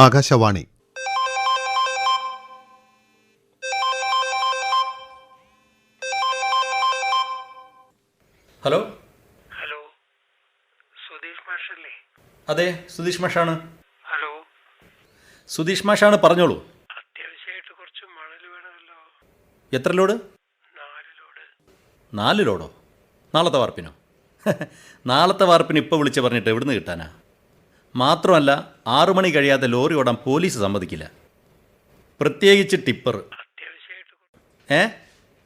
Akashvani. Hello. Hello, Sudheesh മാഷല്ലേ? അതെ, സുധീഷ് മാഷാണ്. Hello, Sudheesh മാഷാണ്, പറഞ്ഞോളൂ. അത്യാവശ്യമായിട്ട് കുറച്ച് മണൽ വേണമല്ലോ. എത്ര ലോഡ്? 4 ലോഡ്. 4 ലോഡോ? നാളത്തെ വാർപ്പിനോ? നാളത്തെ വാർപ്പിന് ഇപ്പോൾ വിളിച്ച് പറഞ്ഞിട്ട് എവിടുന്ന് കിട്ടാനാ? മാത്രമല്ല, 6 മണി കഴിയാതെ ലോറി ഓടാൻ പോലീസ് സമ്മതിക്കില്ല, പ്രത്യേകിച്ച് ടിപ്പർ. അത്യാവശ്യമായിട്ട്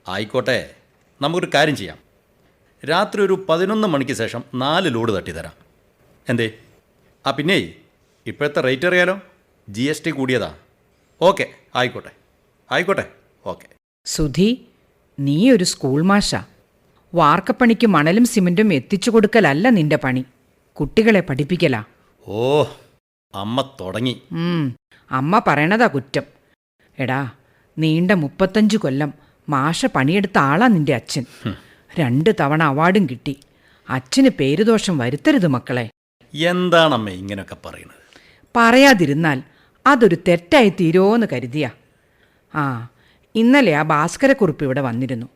ആയിക്കോട്ടെ, നമുക്കൊരു കാര്യം ചെയ്യാം. രാത്രി ഒരു 11 മണിക്ക് ശേഷം 4 ലോഡ് തട്ടിത്തരാം. എന്തേ? പിന്നെ ഇപ്പോഴത്തെ റേറ്റ് അറിയാലോ, GST കൂടിയതാ. ഓക്കെ, ആയിക്കോട്ടെ. ഓക്കെ. സുധി, നീ ഒരു സ്കൂൾ മാഷാ. വാർക്കപ്പണിക്ക് മണലും സിമൻറ്റും എത്തിച്ചു കൊടുക്കലല്ല നിന്റെ പണി, കുട്ടികളെ പഠിപ്പിക്കലാ. ഓ, അമ്മ തുടങ്ങി. അമ്മ പറയണതാ കുറ്റം. എടാ, നീണ്ട 35 കൊല്ലം മാഷ പണിയെടുത്ത ആളാ നിന്റെ അച്ഛൻ. 2 തവണ അവാർഡും കിട്ടി. അച്ഛന് പേരുദോഷം വരുത്തരുത് മക്കളെ. എന്താണമ്മേ ഇങ്ങനെയൊക്കെ പറയുന്നത്? പറയാതിരുന്നാൽ അതൊരു തെറ്റായി തീരുമോയെന്ന് കരുതിയാ. ഇന്നലെ ആ ഭാസ്കരക്കുറിപ്പ് ഇവിടെ വന്നിരുന്നു.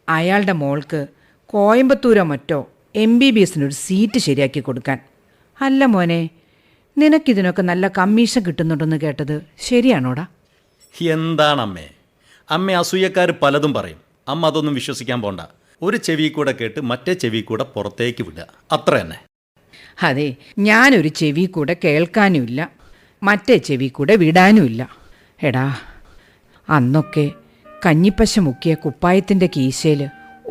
അയാളുടെ മോൾക്ക് കോയമ്പത്തൂരോ മറ്റോ MBBSനൊരു സീറ്റ് ശരിയാക്കി കൊടുക്കാൻ. അല്ല മോനെ, നിനക്കിതിനൊക്കെ നല്ല കമ്മീഷൻ കിട്ടുന്നുണ്ടെന്ന് കേട്ടത് ശരിയാണോടാ? എന്താണമ്മേ, അമ്മ അസൂയക്കാർ പലതും പറയും. അമ്മ അതൊന്നും വിശ്വസിക്കാൻ പോണ്ട. ഒരു ചെവി കൂടെ കേട്ട് മറ്റേ ചെവി കൂടെ പുറത്തേക്ക് വിടുക, അത്ര തന്നെ. അതെ, ഞാനൊരു ചെവി കൂടെ കേൾക്കാനുമില്ല, മറ്റേ ചെവി കൂടെ വിടാനുമില്ല. എടാ, അന്നൊക്കെ കഞ്ഞിപ്പശ മുക്കിയ കുപ്പായത്തിൻ്റെ കീശയിൽ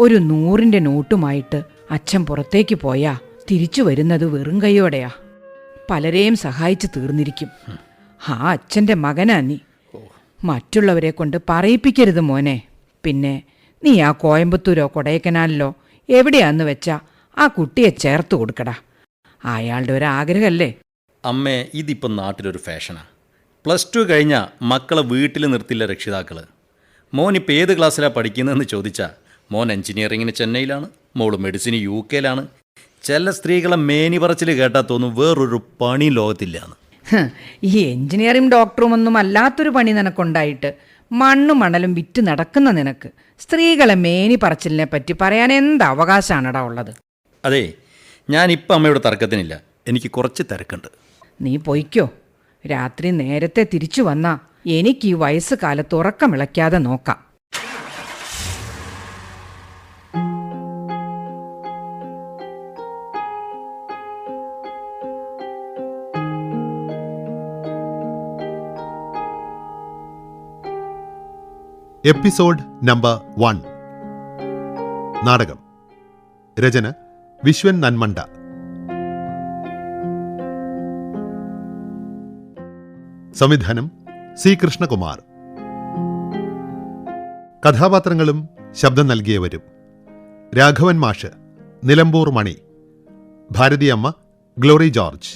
ഒരു 100ൻ്റെ നോട്ടുമായിട്ട് അച്ഛൻ പുറത്തേക്ക് പോയാ തിരിച്ചു വരുന്നത് വെറും കൈയോടെയാ. പലരെയും സഹായിച്ചു തീർന്നിരിക്കും. അച്ഛൻ്റെ മകനാ നീ. മറ്റുള്ളവരെ കൊണ്ട് പറയിപ്പിക്കരുത് മോനെ. പിന്നെ നീ ആ കോയമ്പത്തൂരോ കൊടൈക്കനാലിലോ എവിടെയാന്ന് വെച്ചാ ആ കുട്ടിയെ ചേർത്ത് കൊടുക്കടാ. അയാളുടെ ഒരാഗ്രഹമല്ലേ. അമ്മേ, ഇതിപ്പം നാട്ടിലൊരു ഫാഷനാണ്. +2 കഴിഞ്ഞാൽ മക്കളെ വീട്ടിൽ നിർത്തില്ല രക്ഷിതാക്കൾ. മോനിപ്പോൾ ഏത് ക്ലാസ്സിലാണ് പഠിക്കുന്നതെന്ന് ചോദിച്ചാൽ മോൻ എൻജിനീയറിങ്ങിന് ചെന്നൈയിലാണ്, മോള് മെഡിസിന് UK-യിലാണ്. ചില സ്ത്രീകളെ മേനി പറച്ചിൽ കേട്ടാൽ തോന്നും വേറൊരു പണി ലോകത്തില്ലാന്ന്. ഈ എൻജിനീയറിംഗ് ഡോക്ടറും ഒന്നും അല്ലാത്തൊരു പണി നിനക്കുണ്ടായിട്ട് മണ്ണും മണലും വിറ്റ് നടക്കുന്ന നിനക്ക് സ്ത്രീകളെ മേനി പറച്ചിലിനെ പറ്റി പറയാൻ എന്ത് അവകാശമാണടാ ഉള്ളത്? അതെ, ഞാനിപ്പം അമ്മയോട് തർക്കത്തിനില്ല, എനിക്ക് കുറച്ച് തിരക്കുണ്ട്. നീ പൊയ്ക്കോ. രാത്രി നേരത്തെ തിരിച്ചു വന്നാ എനിക്ക് ഈ വയസ്സ് കാലത്ത് ഉറക്കമിളയ്ക്കാതെ നോക്കാം. Episode number 1. നാടകം. രചന വിശ്വൻ നന്മണ്ട. സംവിധാനം C. കൃഷ്ണകുമാർ. കഥാപാത്രങ്ങളും ശബ്ദം നൽകിയവരും: രാഘവൻ മാഷ് Nilambur Mani, Bharathiyamma Glory George,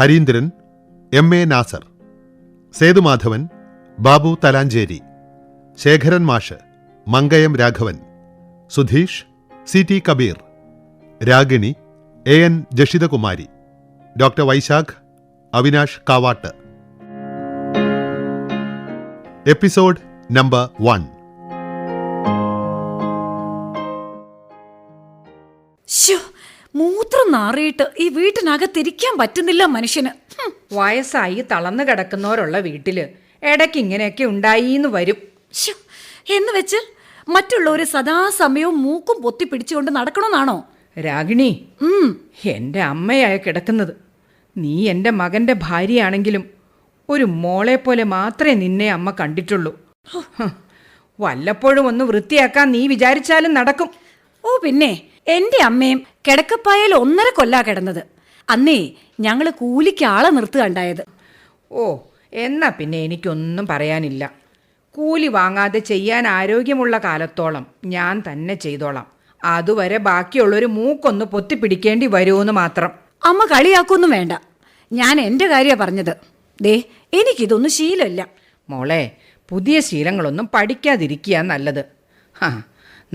Harindran MA Nasser, Sethumadhavan Babu Thalancheri, Sekharan മാഷ് Mankayam Raghavan, Sudheesh CT Kabeer, Ragini AN Jashithakumari, doctor Vaishakh Avinash Kavatt. Episode number 1. മൂത്രം നാറിയിട്ട് ഈ വീട്ടിനകത്തിരിക്കാൻ പറ്റുന്നില്ല മനുഷ്യന്. വയസ്സായി തളർന്നു കിടക്കുന്നവരുള്ള വീട്ടില് ഇടയ്ക്ക് ഇങ്ങനെയൊക്കെ ഉണ്ടായിന്ന് വരും. എന്ന് വെച്ച് മറ്റുള്ളവര് സദാസമയവും മൂക്കും പൊത്തി പിടിച്ചുകൊണ്ട് നടക്കണമെന്നാണോ? രാഗിണി, എൻ്റെ അമ്മയായ കിടക്കുന്നത്. നീ എൻ്റെ മകൻ്റെ ഭാര്യയാണെങ്കിലും ഒരു മോളെ പോലെ മാത്രമേ നിന്നെ അമ്മ കണ്ടിട്ടുള്ളൂ. വല്ലപ്പോഴും ഒന്ന് വൃത്തിയാക്കാൻ നീ വിചാരിച്ചാലും നടക്കും. പിന്നെ എൻ്റെ അമ്മയും കിടക്കപ്പായൽ 1.5 കൊല്ലാ കിടന്നത്. അന്നേ ഞങ്ങള് കൂലിക്ക് ആളെ നിർത്തുകയുണ്ടായത്. എന്നാ പിന്നെ എനിക്കൊന്നും പറയാനില്ല. കൂലി വാങ്ങാതെ ചെയ്യാൻ ആരോഗ്യമുള്ള കാലത്തോളം ഞാൻ തന്നെ ചെയ്തോളാം. അതുവരെ ബാക്കിയുള്ളൊരു മൂക്കൊന്ന് പൊത്തിപ്പിടിക്കേണ്ടി വരുമെന്ന് മാത്രം. അമ്മ കളിയാക്കൊന്നും വേണ്ട, ഞാൻ എൻ്റെ കാര്യമാണ് പറഞ്ഞത്. എനിക്കിതൊന്നും ശീലമില്ല. മോളെ, പുതിയ ശീലങ്ങളൊന്നും പഠിക്കാതിരിക്കുക നല്ലത്.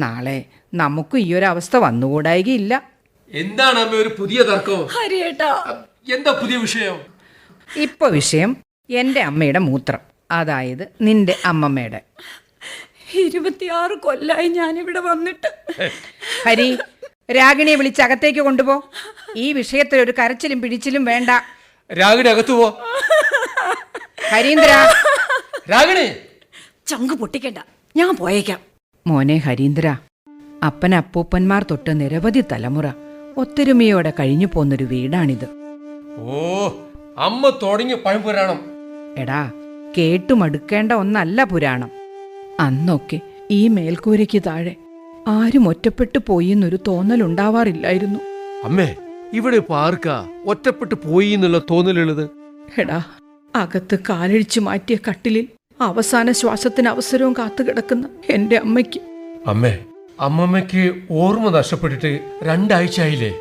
നാളെ നമുക്കും ഈ ഒരു അവസ്ഥ വന്നുകൂടായികയില്ല. എന്താണ് അമ്മ ഒരു പുതിയ തർക്കം? ഹരിയേട്ടാ, എന്താ പുതിയ വിഷയം? ഇപ്പൊ വിഷയം എൻ്റെ അമ്മയുടെ മൂത്രം, അതായത് നിന്റെ അമ്മമ്മയുടെ. 26 കൊല്ലായി ഞാനിവിടെ വന്നിട്ട്. ഹരി, രാഗിണിയെ വിളിച്ച് അകത്തേക്ക് കൊണ്ടുപോ. ഈ വിഷയത്തിൽ ഒരു കരച്ചിലും പിടിച്ചിലും വേണ്ട. രാഗിണി അകത്തു പോ. ഹരീന്ദ്ര. രാഗിണി, ചങ്ക് പൊട്ടിക്കണ്ട, ഞാൻ പോയേക്കാം. മോനെ ഹരീന്ദ്ര, അപ്പൻ അപ്പൂപ്പന്മാർ തൊട്ട് നിരവധി തലമുറ ഒത്തൊരുമയോടെ കഴിഞ്ഞു പോന്നൊരു വീടാണിത്. ഓ, അമ്മ തുടങ്ങി പഴംപുരാണം. എടാ, കേട്ടുമടുക്കേണ്ട ഒന്നല്ല പുരാണം. അന്നൊക്കെ ഈ മേൽക്കൂരയ്ക്ക് താഴെ ആരും ഒറ്റപ്പെട്ടു പോയി എന്നൊരു തോന്നലുണ്ടാവാറില്ലായിരുന്നു. അമ്മേ, ഇവിടെ ഇപ്പൊ ആർക്കാ ഒറ്റപ്പെട്ടു പോയി എന്നുള്ള തോന്നലുള്ളത്? എടാ, അകത്ത് കാലഴിച്ചു മാറ്റിയ കട്ടിലിൽ അവസാന ശ്വാസത്തിന് അവസരവും കാത്തുകിടക്കുന്ന എൻ്റെ അമ്മയ്ക്ക്. അമ്മേ, അമ്മമ്മയ്ക്ക് ഓർമ്മ നഷ്ടപ്പെട്ടിട്ട് 2 ആഴ്ചയായില്ലേ?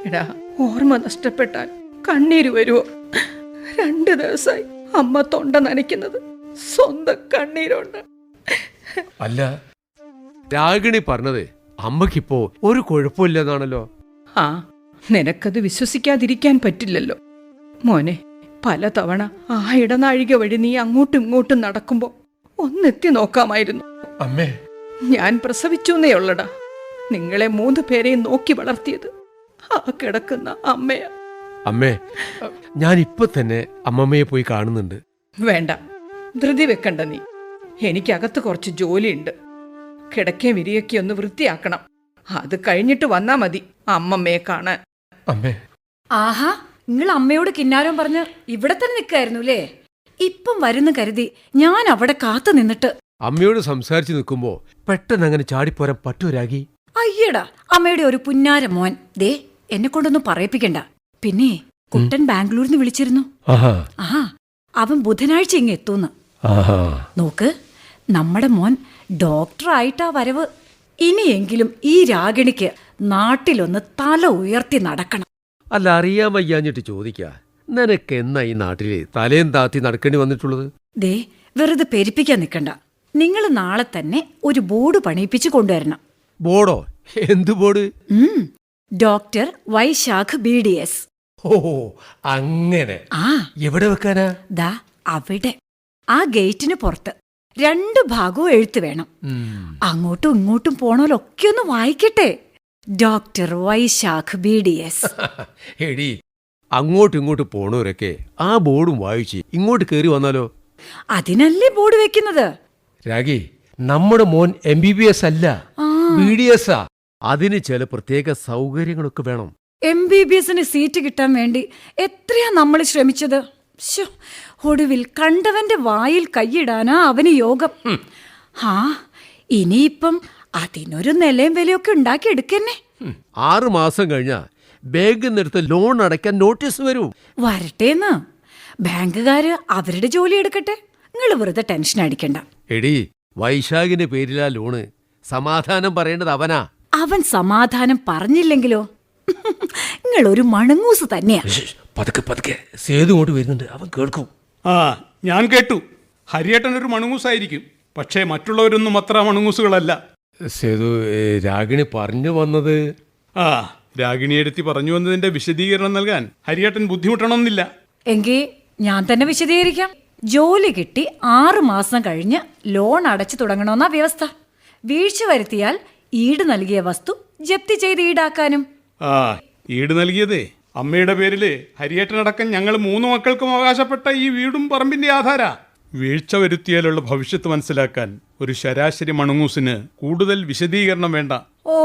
എടാ, ഓർമ്മ നഷ്ടപ്പെട്ടാൽ കണ്ണീര് വരുമോ? 2 ദിവസമായി അമ്മ തൊണ്ട നനയ്ക്കുന്നത് സ്വന്തം കണ്ണീരുണ്ട്. അല്ല, രാഗിണി പറഞ്ഞത് അമ്മക്കിപ്പോ ഒരു കുഴപ്പമില്ലെന്നാണല്ലോ. ആ, നിനക്കത് വിശ്വസിക്കാതിരിക്കാൻ പറ്റില്ലല്ലോ മോനെ. പലതവണ ആ ഇടനാഴിക വഴി നീ അങ്ങോട്ടും ഇങ്ങോട്ടും നടക്കുമ്പോ ഒന്നെത്തി നോക്കാമായിരുന്നു. അമ്മേ, ഞാൻ പ്രസവിച്ചൂന്നേ ഉള്ളടാ. നിങ്ങളെ 3 പേരെയും നോക്കി വളർത്തിയത് ആ കിടക്കുന്ന അമ്മയാ. അമ്മേ, ഞാൻ ഇപ്പൊ തന്നെ അമ്മമ്മയെ പോയി കാണുന്നുണ്ട്. വേണ്ട, ധൃതി വെക്കണ്ട നീ. എനിക്കകത്ത് കുറച്ച് ജോലിയുണ്ട്. കിടക്കയും വിരിയൊക്കെ ഒന്ന് വൃത്തിയാക്കണം. അത് കഴിഞ്ഞിട്ട് വന്നാ മതി അമ്മമ്മയെ കാണാൻ. അമ്മേ, ആഹാ, നിങ്ങൾ അമ്മയോട് കിന്നാരം പറഞ്ഞ് ഇവിടെ തന്നെ നിൽക്കായിരുന്നു അല്ലേ? ഇപ്പം വരുന്നു കരുതി ഞാൻ അവിടെ കാത്തു നിന്നിട്ട്. അമ്മയോട് സംസാരിച്ചു നിൽക്കുമ്പോ പെട്ടെന്ന് അങ്ങനെ ചാടിപ്പോരാൻ പറ്റൂരാഗി? അയ്യടാ, അമ്മയുടെ ഒരു പുന്നാര മോൻ. ദേ, എന്നെ കൊണ്ടൊന്നും പറയിപ്പിക്കണ്ട. പിന്നെ കുട്ടൻ ബാംഗ്ലൂരിൽ നിന്ന് വിളിച്ചിരുന്നു. ആഹാ, ആ, അവൻ ബുധനാഴ്ച ഇങ്ങ് എത്തൂന്ന്. ആഹാ. നോക്ക്, നമ്മുടെ മോൻ ഡോക്ടറായിട്ടാ വരവ്. ഇനിയെങ്കിലും ഈ രാഗിണിക്ക് നാട്ടിലൊന്ന് തല ഉയർത്തി നടക്കണം. അല്ല, അറിയാൻ വയ്യാഞ്ഞിട്ട് ചോദിക്കാ, നിനക്ക് എന്നാ ഈ നാട്ടില് തലയും താത്തി നടക്കേണ്ടി വന്നിട്ടുള്ളത്? ദേ, വെറുതെ പെരിപ്പിക്കാൻ നിൽക്കണ്ട. നിങ്ങൾ നാളെ തന്നെ ഒരു ബോർഡ് പണിയിപ്പിച്ച് കൊണ്ടുവരണം. ബോർഡോ? എന്ത് ബോർഡ്? Doctor Vaishakh BDS. ഓ, അങ്ങനെ. ആ, എവിടെ വെക്കാനാ? ദാ അവിടെ, ആ ഗേറ്റിന് പുറത്ത് 2 ഭാഗവും എഴുത്ത് വേണം. അങ്ങോട്ടും ഇങ്ങോട്ടും പോണോലൊക്കെ ഒന്ന് വായിക്കട്ടെ. Doctor Vaishakh BDS. എടി, അങ്ങോട്ടും ഇങ്ങോട്ടും പോണവരൊക്കെ ആ ബോർഡും വായിച്ച് ഇങ്ങോട്ട് കയറി വന്നാലോ? അതിനല്ലേ ബോർഡ് വെക്കുന്നത്? രാഗി, നമ്മുടെ മോൻ MBBS അല്ല, BDS ആ. അതിന് ചില പ്രത്യേക സൗകര്യങ്ങളൊക്കെ വേണം. MBBSന് സീറ്റ് കിട്ടാൻ വേണ്ടി എത്രയാ നമ്മൾ ശ്രമിച്ചത്. ശ്ശോ, ഒടുവിൽ കണ്ടവന്റെ വായിൽ കൈയിടാനാ അവന് യോഗം. ആ, ഇനിയിപ്പം അതിനൊരു നിലയും വിലയൊക്കെ ഉണ്ടാക്കി എടുക്കന്നെ. 6 മാസം കഴിഞ്ഞാ ബാങ്കിൽ നിന്നെടുത്ത് ലോൺ അടയ്ക്കാൻ നോട്ടീസ് വരും. വരട്ടേന്ന്. ബാങ്കുകാര് അവരുടെ ജോലി എടുക്കട്ടെ. നിങ്ങൾ വെറുതെ ടെൻഷൻ അടിക്കണ്ട. എടി, വൈശാഖിന്റെ പേരിലാ ലോണ്. സമാധാനം പറയേണ്ടത് അവനാ. അവൻ സമാധാനം പറഞ്ഞില്ലെങ്കിലോ? നിങ്ങൾ ഒരു മണങ്ങൂസ് തന്നെയാ. പതുക്കെ പതുക്കെ, സേതു കൊണ്ട് വരുന്നുണ്ട്, അവൻ കേൾക്കും. ആ, ഞാൻ കേട്ടു. ഹരിയേട്ടനൊരു മണുങ്ങൂസായിരിക്കും. പക്ഷേ മറ്റുള്ളവരൊന്നും അത്ര മണുങ്ങൂസുകളല്ല. സേതു, രാഗിണി പറഞ്ഞു വന്നത്. ആ, രാഗിണിയെടുത്തി പറഞ്ഞു വന്നതിന്റെ വിശദീകരണം നൽകാൻ ഹരിയേട്ടൻ ബുദ്ധിമുട്ടണമെന്നില്ല. എങ്കിൽ ഞാൻ തന്നെ വിശദീകരിക്കാം. ജോലി കിട്ടി 6 മാസം കഴിഞ്ഞ് ലോൺ അടച്ചു തുടങ്ങണമെന്നാ വ്യവസ്ഥ. വീഴ്ച വരുത്തിയാൽ ഈട് നൽകിയ വസ്തു ജപ്തി ചെയ്ത് ഈടാക്കാനും. ആ, ഈട് നൽകിയതേ അമ്മയുടെ പേരില് ഹരിയേട്ടനടക്കം ഞങ്ങൾ 3 മക്കൾക്കും അവകാശപ്പെട്ട ഈ വീടും പറമ്പിന്റെ ആധാര. വീഴ്ച വരുത്തിയാലുള്ള ഭവിഷ്യത്ത് മനസ്സിലാക്കാൻ ഒരു ശരാശരി മണങ്ങൂസിന് കൂടുതൽ വിശദീകരണം വേണ്ട. ഓ,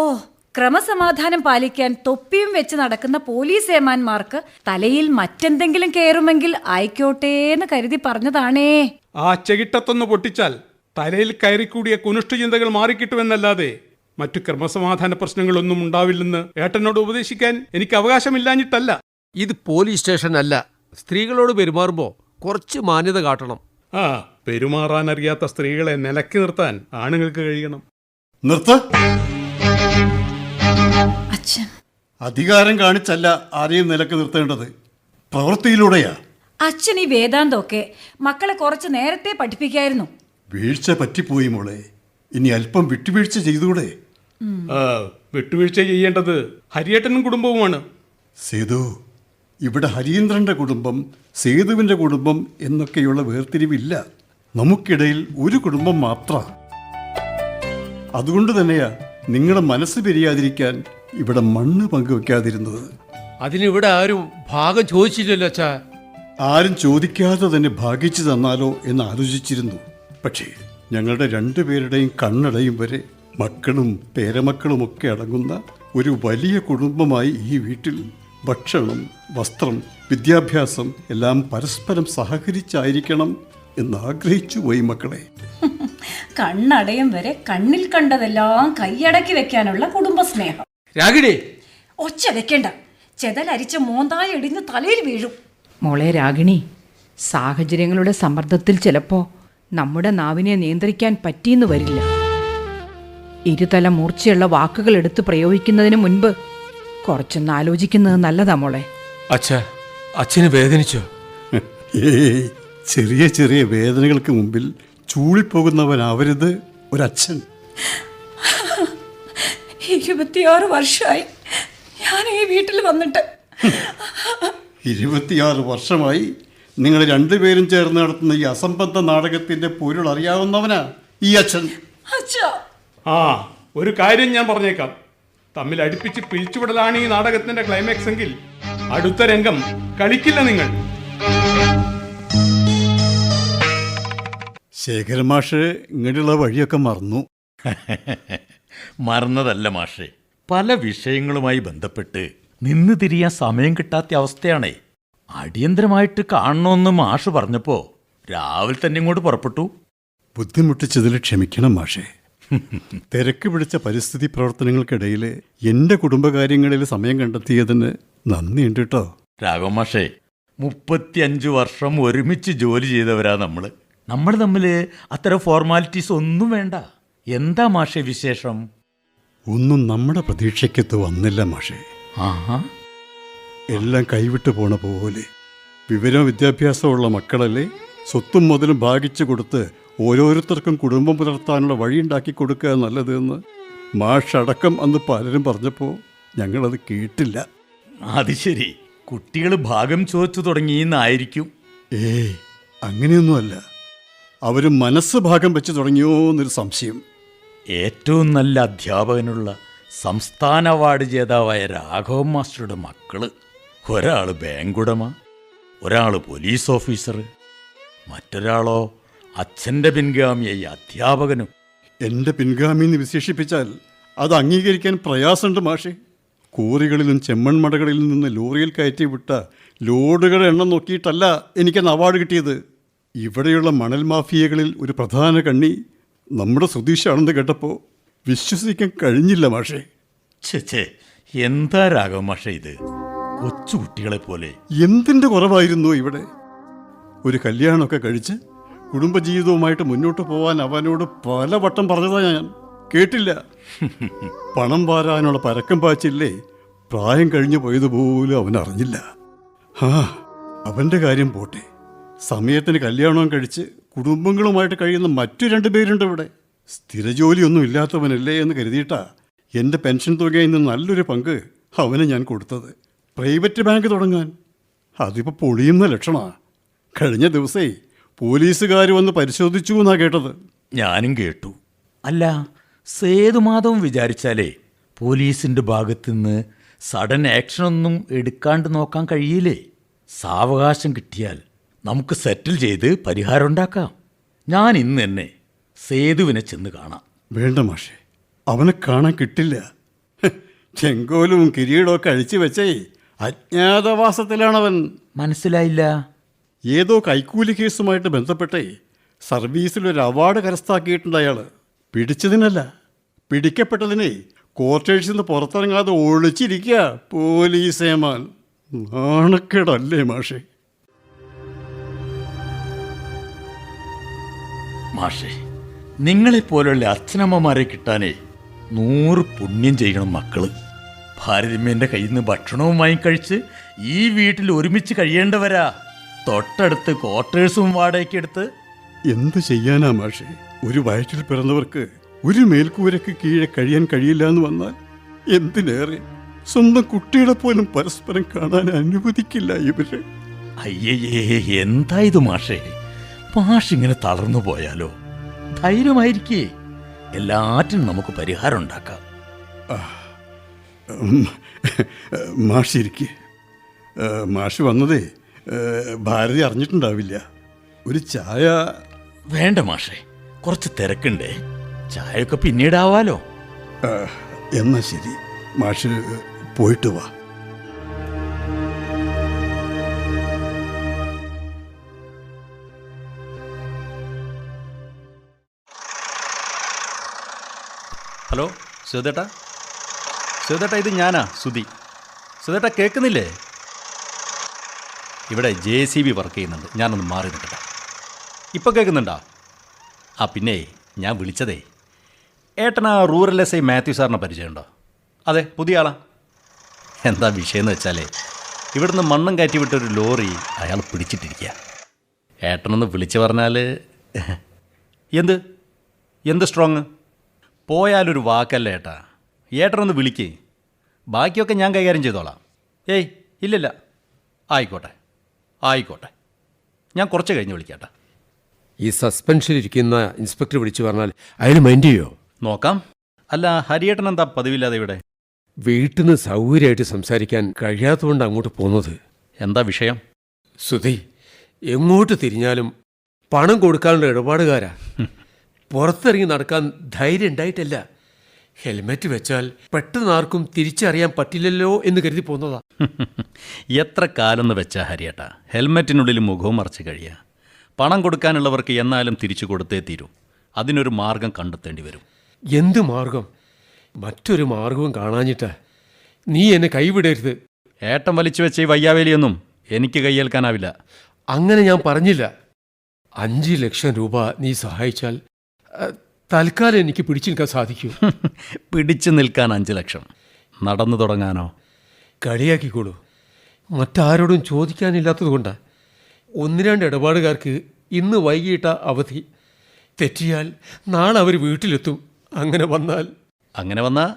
ക്രമസമാധാനം പാലിക്കാൻ തൊപ്പിയും വെച്ച് നടക്കുന്ന പോലീസ് ഏമാന്മാർക്ക് തലയിൽ മറ്റെന്തെങ്കിലും കയറുമെങ്കിൽ ആയിക്കോട്ടേന്ന് കരുതി പറഞ്ഞതാണേ. ആ ചെകിട്ടത്തൊന്ന് പൊട്ടിച്ചാൽ തലയിൽ കയറിക്കൂടിയ കുനുഷ്ട ചിന്തകൾ മാറിക്കിട്ടുമെന്നല്ലാതെ മറ്റു ക്രമസമാധാന പ്രശ്നങ്ങളൊന്നും ഉണ്ടാവില്ലെന്ന് ഏട്ടനോട് ഉപദേശിക്കാൻ എനിക്ക് അവകാശമില്ലാഞ്ഞിട്ടല്ല. ഇത് പോലീസ് സ്റ്റേഷൻ അല്ല. സ്ത്രീകളോട് പെരുമാറുമ്പോ കുറച്ച് മാന്യത കാട്ടണം. ആ, പെരുമാറാനറിയാത്ത സ്ത്രീകളെ നിലക്കി നിർത്താൻ ആണുങ്ങൾക്ക് കഴിയണം. നിർത്ത്. അച്ഛൻ, അധികാരം കാണിച്ചല്ല ആരെയും നിലക്ക് നിർത്തേണ്ടത്, പ്രവൃത്തിയിലൂടെയാ. അച്ഛൻ ഈ വേദാന്തമൊക്കെ മക്കളെ കുറച്ച് നേരത്തെ പഠിപ്പിക്കായിരുന്നു. വീഴ്ച പറ്റിപ്പോയി മോളെ, ഇനി അല്പം വിട്ടുവീഴ്ച ചെയ്തുകൂടെ? വിട്ടുവീഴ്ച ചെയ്യേണ്ടത് ഹരിയേട്ടനും കുടുംബവുമാണ്. സേതു, ഇവിടെ ഹരീന്ദ്രൻ്റെ കുടുംബം, സേതുവിൻ്റെ കുടുംബം എന്നൊക്കെയുള്ള വേർതിരിവില്ല. നമുക്കിടയിൽ ഒരു കുടുംബം മാത്രം. അതുകൊണ്ട് തന്നെയാ നിങ്ങളുടെ മനസ്സ് പിരിയാതിരിക്കാൻ ഇവിടെ മണ്ണ് പങ്കുവെക്കാതിരുന്നത്. അതിനിവിടെ ആരും ഭാഗം ചോദിച്ചില്ലല്ലോ അച്ഛാ. ആരും ചോദിക്കാതെ തന്നെ ഭാഗിച്ചു തന്നാലോ എന്ന് ആലോചിച്ചിരുന്നു. പക്ഷേ ഞങ്ങളുടെ രണ്ടുപേരുടെയും കണ്ണടയും വരെ മക്കളും പേരമക്കളുമൊക്കെ അടങ്ങുന്ന ഒരു വലിയ കുടുംബമായി ഈ വീട്ടിൽ ഭക്ഷണം, വസ്ത്രം, വിദ്യാഭ്യാസം എല്ലാം പരസ്പരം സഹകരിച്ചായിരിക്കണം എന്നാഗ്രഹിച്ചു പോയി മക്കളെ. കണ്ണടയും വരെ കണ്ണിൽ കണ്ടതെല്ലാം കൈയടക്കി വെക്കാനുള്ള കുടുംബസ്നേഹം. രാഗിണി, ഒച്ച വെക്കണ്ട, ചെതലരിച്ച മോന്തായി ഇടിഞ്ഞ് തലയിൽ വീഴും. മോളെ രാഗിണി, സാഹചര്യങ്ങളുടെ സമ്മർദ്ദത്തിൽ ചിലപ്പോൾ നമ്മുടെ നാവിനെ നിയന്ത്രിക്കാൻ പറ്റിയെന്ന് വരില്ല. ഇരുതല മൂർച്ചയുള്ള വാക്കുകൾ എടുത്ത് പ്രയോഗിക്കുന്നതിന് മുൻപ് കുറച്ചൊന്ന് ആലോചിക്കുന്നത് നല്ലതാ മോളെ. അച്ഛന് വേദനിച്ചോ? ഏയ്, ചെറിയ ചെറിയ വേദനകൾക്ക് മുമ്പിൽ ചൂളിപ്പോകുന്നവനാവരുത് ഒരച്ഛൻ. 26 വർഷമായി ഞാൻ ഈ വീട്ടിൽ വന്നിട്ട്. 26 വർഷമായി നിങ്ങൾ രണ്ടുപേരും ചേർന്ന് നടത്തുന്ന ഈ അസംബന്ധ നാടകത്തിന്റെ പൊരുൾ അറിയാവുന്നവനാ ഈ അച്ഛൻ. അച്ഛാ, ആ ഒരു കാര്യം ഞാൻ പറഞ്ഞേക്കാം. തമ്മിൽ അടുപ്പിച്ച് പിരിച്ചുവിടലാണ് ഈ നാടകത്തിന്റെ ക്ലൈമാക്സ് എങ്കിൽ അടുത്ത രംഗം കളിക്കില്ല നിങ്ങൾ. ശേഖരമാഷ് ഇങ്ങനെയുള്ള വഴിയൊക്കെ മറന്നു. മറന്നതല്ല മാഷേ, പല വിഷയങ്ങളുമായി ബന്ധപ്പെട്ട് നിന്ന് തിരിയാൻ സമയം കിട്ടാത്ത അവസ്ഥയാണേ. അടിയന്തരമായിട്ട് കാണണമെന്ന് മാഷ് പറഞ്ഞപ്പോ രാവിലെ തന്നെ ഇങ്ങോട്ട് പുറപ്പെട്ടു. ബുദ്ധിമുട്ടിച്ചതിൽ ക്ഷമിക്കണം മാഷേ. തിരക്ക് പിടിച്ച പരിസ്ഥിതി പ്രവർത്തനങ്ങൾക്കിടയിൽ എൻ്റെ കുടുംബകാര്യങ്ങളിൽ സമയം കണ്ടെത്തിയതിന് നന്ദിയുണ്ട് കേട്ടോ. രാഘവ മാഷേ, 35 വർഷം ഒരുമിച്ച് ജോലി ചെയ്തവരാ നമ്മൾ തമ്മിൽ അത്തരം ഫോർമാലിറ്റീസ് ഒന്നും വേണ്ട. എന്താ മാഷേ വിശേഷം? ഒന്നും നമ്മുടെ പ്രതീക്ഷയ്ക്കത്ത് വന്നില്ല മാഷേ. ആഹാ, എല്ലാം കൈവിട്ടു പോണ പോലെ. വിവരവും വിദ്യാഭ്യാസമുള്ള മക്കളല്ലേ, സ്വത്തും മുതലും ഭാഗിച്ചു കൊടുത്ത് ഓരോരുത്തർക്കും കുടുംബം പുലർത്താനുള്ള വഴിയുണ്ടാക്കി കൊടുക്കുക നല്ലതെന്ന് മാഷടക്കം അന്ന് പലരും പറഞ്ഞപ്പോൾ ഞങ്ങളത് കേട്ടില്ല. അത് ശരി, കുട്ടികൾ ഭാഗം ചോദിച്ചു തുടങ്ങിയെന്നായിരിക്കും. ഏയ്, അങ്ങനെയൊന്നുമല്ല. അവർ മനസ്സ് ഭാഗം വെച്ച് തുടങ്ങിയോ എന്നൊരു സംശയം. ഏറ്റവും നല്ല അധ്യാപകനുള്ള സംസ്ഥാന അവാർഡ് ജേതാവായ രാഘവൻ മാസ്റ്ററുടെ മക്കള്, ഒരാൾ ബാങ്ക് ഉടമ, ഒരാൾ പോലീസ് ഓഫീസർ, മറ്റൊരാളോ അച്ഛൻ്റെ പിൻഗാമിയായി അധ്യാപകനും. എൻ്റെ പിൻഗാമി എന്ന് വിശേഷിപ്പിച്ചാൽ അത് അംഗീകരിക്കാൻ പ്രയാസമുണ്ട് മാഷേ. കോറികളിലും ചെമ്മൺമടകളിൽ നിന്ന് ലോറിയിൽ കയറ്റി വിട്ട ലോഡുകളുടെ എണ്ണം നോക്കിയിട്ടല്ല എനിക്കന്ന് അവാർഡ് കിട്ടിയത്. ഇവിടെയുള്ള മണൽ മാഫിയകളിൽ ഒരു പ്രധാന കണ്ണി നമ്മുടെ സുധീഷാണെന്ന് കേട്ടപ്പോൾ വിശ്വസിക്കാൻ കഴിഞ്ഞില്ല മാഷേ. ഛേ, എന്താ രാഘവ മാഷേ ഇത്? കൊച്ചുകുട്ടികളെ പോലെ. എന്തിൻ്റെ കുറവായിരുന്നു ഇവിടെ? ഒരു കല്യാണമൊക്കെ കഴിച്ച് കുടുംബജീവിതവുമായിട്ട് മുന്നോട്ട് പോകാൻ അവനോട് പലവട്ടം പറഞ്ഞതാ ഞാൻ. കേട്ടില്ല. പണം വാരാനുള്ള പരക്കം പാച്ചില്ലേ, പ്രായം കഴിഞ്ഞു പോയതുപോലും അവൻ അറിഞ്ഞില്ല. അവൻ്റെ കാര്യം പോട്ടെ, സമയത്തിന് കല്യാണവും കഴിച്ച് കുടുംബങ്ങളുമായിട്ട് കഴിയുന്ന മറ്റു 2 പേരുണ്ട് ഇവിടെ. സ്ഥിരജോലിയൊന്നും ഇല്ലാത്തവനല്ലേ എന്ന് കരുതിയിട്ടാ എൻ്റെ പെൻഷൻ തുകയിൽ നിന്ന് നല്ലൊരു പങ്ക് അവന് ഞാൻ കൊടുത്തത്. പ്രൈവറ്റ് ബാങ്ക് തുടങ്ങാൻ. അതിപ്പോൾ പൊളിയുന്ന ലക്ഷണമാണ്. കഴിഞ്ഞ ദിവസേ പോലീസുകാർ വന്ന് പരിശോധിച്ചു എന്നാണ് കേട്ടത്. ഞാനും കേട്ടു. അല്ല, സേതുമാധവൻ വിചാരിച്ചാലേ പോലീസിൻ്റെ ഭാഗത്തുനിന്ന് സഡൻ ആക്ഷനൊന്നും എടുക്കാണ്ട് നോക്കാൻ കഴിയില്ലേ? സാവകാശം കിട്ടിയാൽ നമുക്ക് സെറ്റിൽ ചെയ്ത് പരിഹാരം ഉണ്ടാക്കാം. ഞാൻ ഇന്ന് തന്നെ സേതുവിനെ ചെന്ന് കാണാം. വേണ്ട മാഷേ, അവനെ കാണാൻ കിട്ടില്ല. ചെങ്കോലും കിരീടമൊക്കെ അഴിച്ചു വെച്ചേ അജ്ഞാതവാസത്തിലാണവൻ. മനസ്സിലായില്ല. ഏതോ കൈക്കൂലി കേസുമായിട്ട് ബന്ധപ്പെട്ടേ സർവീസിലൊരു അവാർഡ് കരസ്ഥമാക്കിയിട്ടുണ്ട് അയാൾ. പിടിച്ചതിനല്ല, പിടിക്കപ്പെട്ടതിനെ ക്വാർട്ടേഴ്സിൽ നിന്ന് പുറത്തിറങ്ങാതെ ഒളിച്ചിരിക്കുക പോലീസേമാൻ. നാണക്കേടല്ലേ മാഷേ? മാഷേ, നിങ്ങളെപ്പോലുള്ള അച്ഛനമ്മമാരെ കിട്ടാനേ 100 പുണ്യം ചെയ്യണം മക്കള്. ഭാരതമ്മേൻ്റെ കയ്യിൽ നിന്ന് ഭക്ഷണവും വാങ്ങിക്കഴിച്ച് ഈ വീട്ടിൽ ഒരുമിച്ച് കഴിയേണ്ടവരാ. തൊട്ടടുത്ത് ക്വാർട്ടേഴ്സും വാടകയ്ക്കെടുത്ത്. എന്ത് ചെയ്യാനാ മാഷേ? ഒരു വയറ്റിൽ പിറന്നവർക്ക് ഒരു മേൽക്കൂരയ്ക്ക് കീഴെ കഴിയാൻ കഴിയില്ല എന്ന് വന്നാൽ എന്തിനേറെ സ്വന്തം കുട്ടികളെ പോലും പരസ്പരം കാണാൻ അനുവദിക്കില്ല ഇവര്. അയ്യേ, എന്താ ഇത് മാഷേ? മാഷിങ്ങനെ തളർന്നു പോയാലോ? ധൈര്യമായിരിക്കേ, എല്ലാറ്റിനും നമുക്ക് പരിഹാരം ഉണ്ടാക്കാം. മാഷിരിക്കെ. മാഷ് വന്നതേ ഭാരതി അറിഞ്ഞിട്ടുണ്ടാവില്ല. ഒരു ചായ. വേണ്ട മാഷേ, കുറച്ച് തിരക്കുണ്ടേ. ചായയൊക്കെ പിന്നീടാവാലോ. എന്നാ ശരി, മാഷ് പോയിട്ട് വാ. ഹലോ സുധേട്ടാ, സുധേട്ടാ ഇത് ഞാനാ സുധി. സുധേട്ടാ കേൾക്കുന്നില്ലേ? ഇവിടെ JCB വർക്ക് ചെയ്യുന്നുണ്ട്, ഞാനൊന്ന് മാറി നിൽക്കട്ടെ. ഇപ്പോൾ കേൾക്കുന്നുണ്ടോ? ആ പിന്നെ ഞാൻ വിളിച്ചതേ, ഏട്ടനാ റൂറൽ SI മാത്യു സാറിനെ പരിചയമുണ്ടോ? അതെ, പുതിയ ആളാ. എന്താ വിഷയമെന്ന് വെച്ചാലേ, ഇവിടുന്ന് മണ്ണും കയറ്റി വിട്ടൊരു ലോറി അയാൾ പിടിച്ചിട്ടിരിക്കുക. ഏട്ടനൊന്ന് വിളിച്ചു പറഞ്ഞാൽ എന്ത് സ്ട്രോങ്? പോയാലൊരു വാക്കല്ല ഏട്ടാ. ഏട്ടനൊന്ന് വിളിക്കേ, ബാക്കിയൊക്കെ ഞാൻ കൈകാര്യം ചെയ്തോളാം. ഏയ് ഇല്ലില്ല, ആയിക്കോട്ടെ, ഞാൻ കുറച്ച് കഴിഞ്ഞ് വിളിക്കാട്ടാ. ഈ സസ്പെൻഷനിലിരിക്കുന്ന ഇൻസ്പെക്ടർ വിളിച്ചു പറഞ്ഞാൽ അയാൾ മൈൻഡ് ചെയ്യോ? നോക്കാം. അല്ല, ഹരിയേട്ടൻ എന്താ പതിവില്ലാതെ ഇവിടെ? വീട്ടിൽ നിന്ന് സൗകര്യമായിട്ട് സംസാരിക്കാൻ കഴിയാത്തതുകൊണ്ട് അങ്ങോട്ട് പോകുന്നത്. എന്താ വിഷയം? സുധി, എങ്ങോട്ട് തിരിഞ്ഞാലും പണം കൊടുക്കാനുള്ള ഇടപാടുകാരാ. പുറത്തിറങ്ങി നടക്കാൻ ധൈര്യം ഉണ്ടായിട്ടല്ല. ഹെൽമെറ്റ് വെച്ചാൽ പെട്ടെന്ന് ആർക്കും തിരിച്ചറിയാൻ പറ്റില്ലല്ലോ എന്ന് കരുതി പോന്നതാ. എത്ര കാലമെന്ന് വെച്ചാ ഹരിയേട്ടാ ഹെൽമെറ്റിനുള്ളിൽ മുഖവും മറച്ച് കഴിയുക? പണം കൊടുക്കാനുള്ളവർക്ക് എന്നാലും തിരിച്ചു കൊടുത്തേ തീരൂ. അതിനൊരു മാർഗം കണ്ടെത്തേണ്ടി വരും. എന്ത് മാർഗം? മറ്റൊരു മാർഗവും കാണാഞ്ഞിട്ടാ. നീ എന്നെ കൈവിടരുത്. ഏട്ടൻ വലിച്ചു വെച്ച ഈ വയ്യാവേലിയൊന്നും എനിക്ക് കൈയേൽക്കാനാവില്ല. അങ്ങനെ ഞാൻ പറഞ്ഞില്ല. 5 ലക്ഷം രൂപ നീ സഹായിച്ചാൽ തൽക്കാലം എനിക്ക് പിടിച്ചു നിൽക്കാൻ സാധിക്കൂ. പിടിച്ചു നിൽക്കാൻ 5 ലക്ഷം? നടന്നു തുടങ്ങാനോ? കളിയാക്കിക്കോളൂ. മറ്റാരോടും ചോദിക്കാനില്ലാത്തതുകൊണ്ടാണ്. 1-2 ഇടപാടുകാർക്ക് ഇന്ന് വൈകിട്ട അവധി. തെറ്റിയാൽ നാളെ അവർ വീട്ടിലെത്തും. അങ്ങനെ വന്നാൽ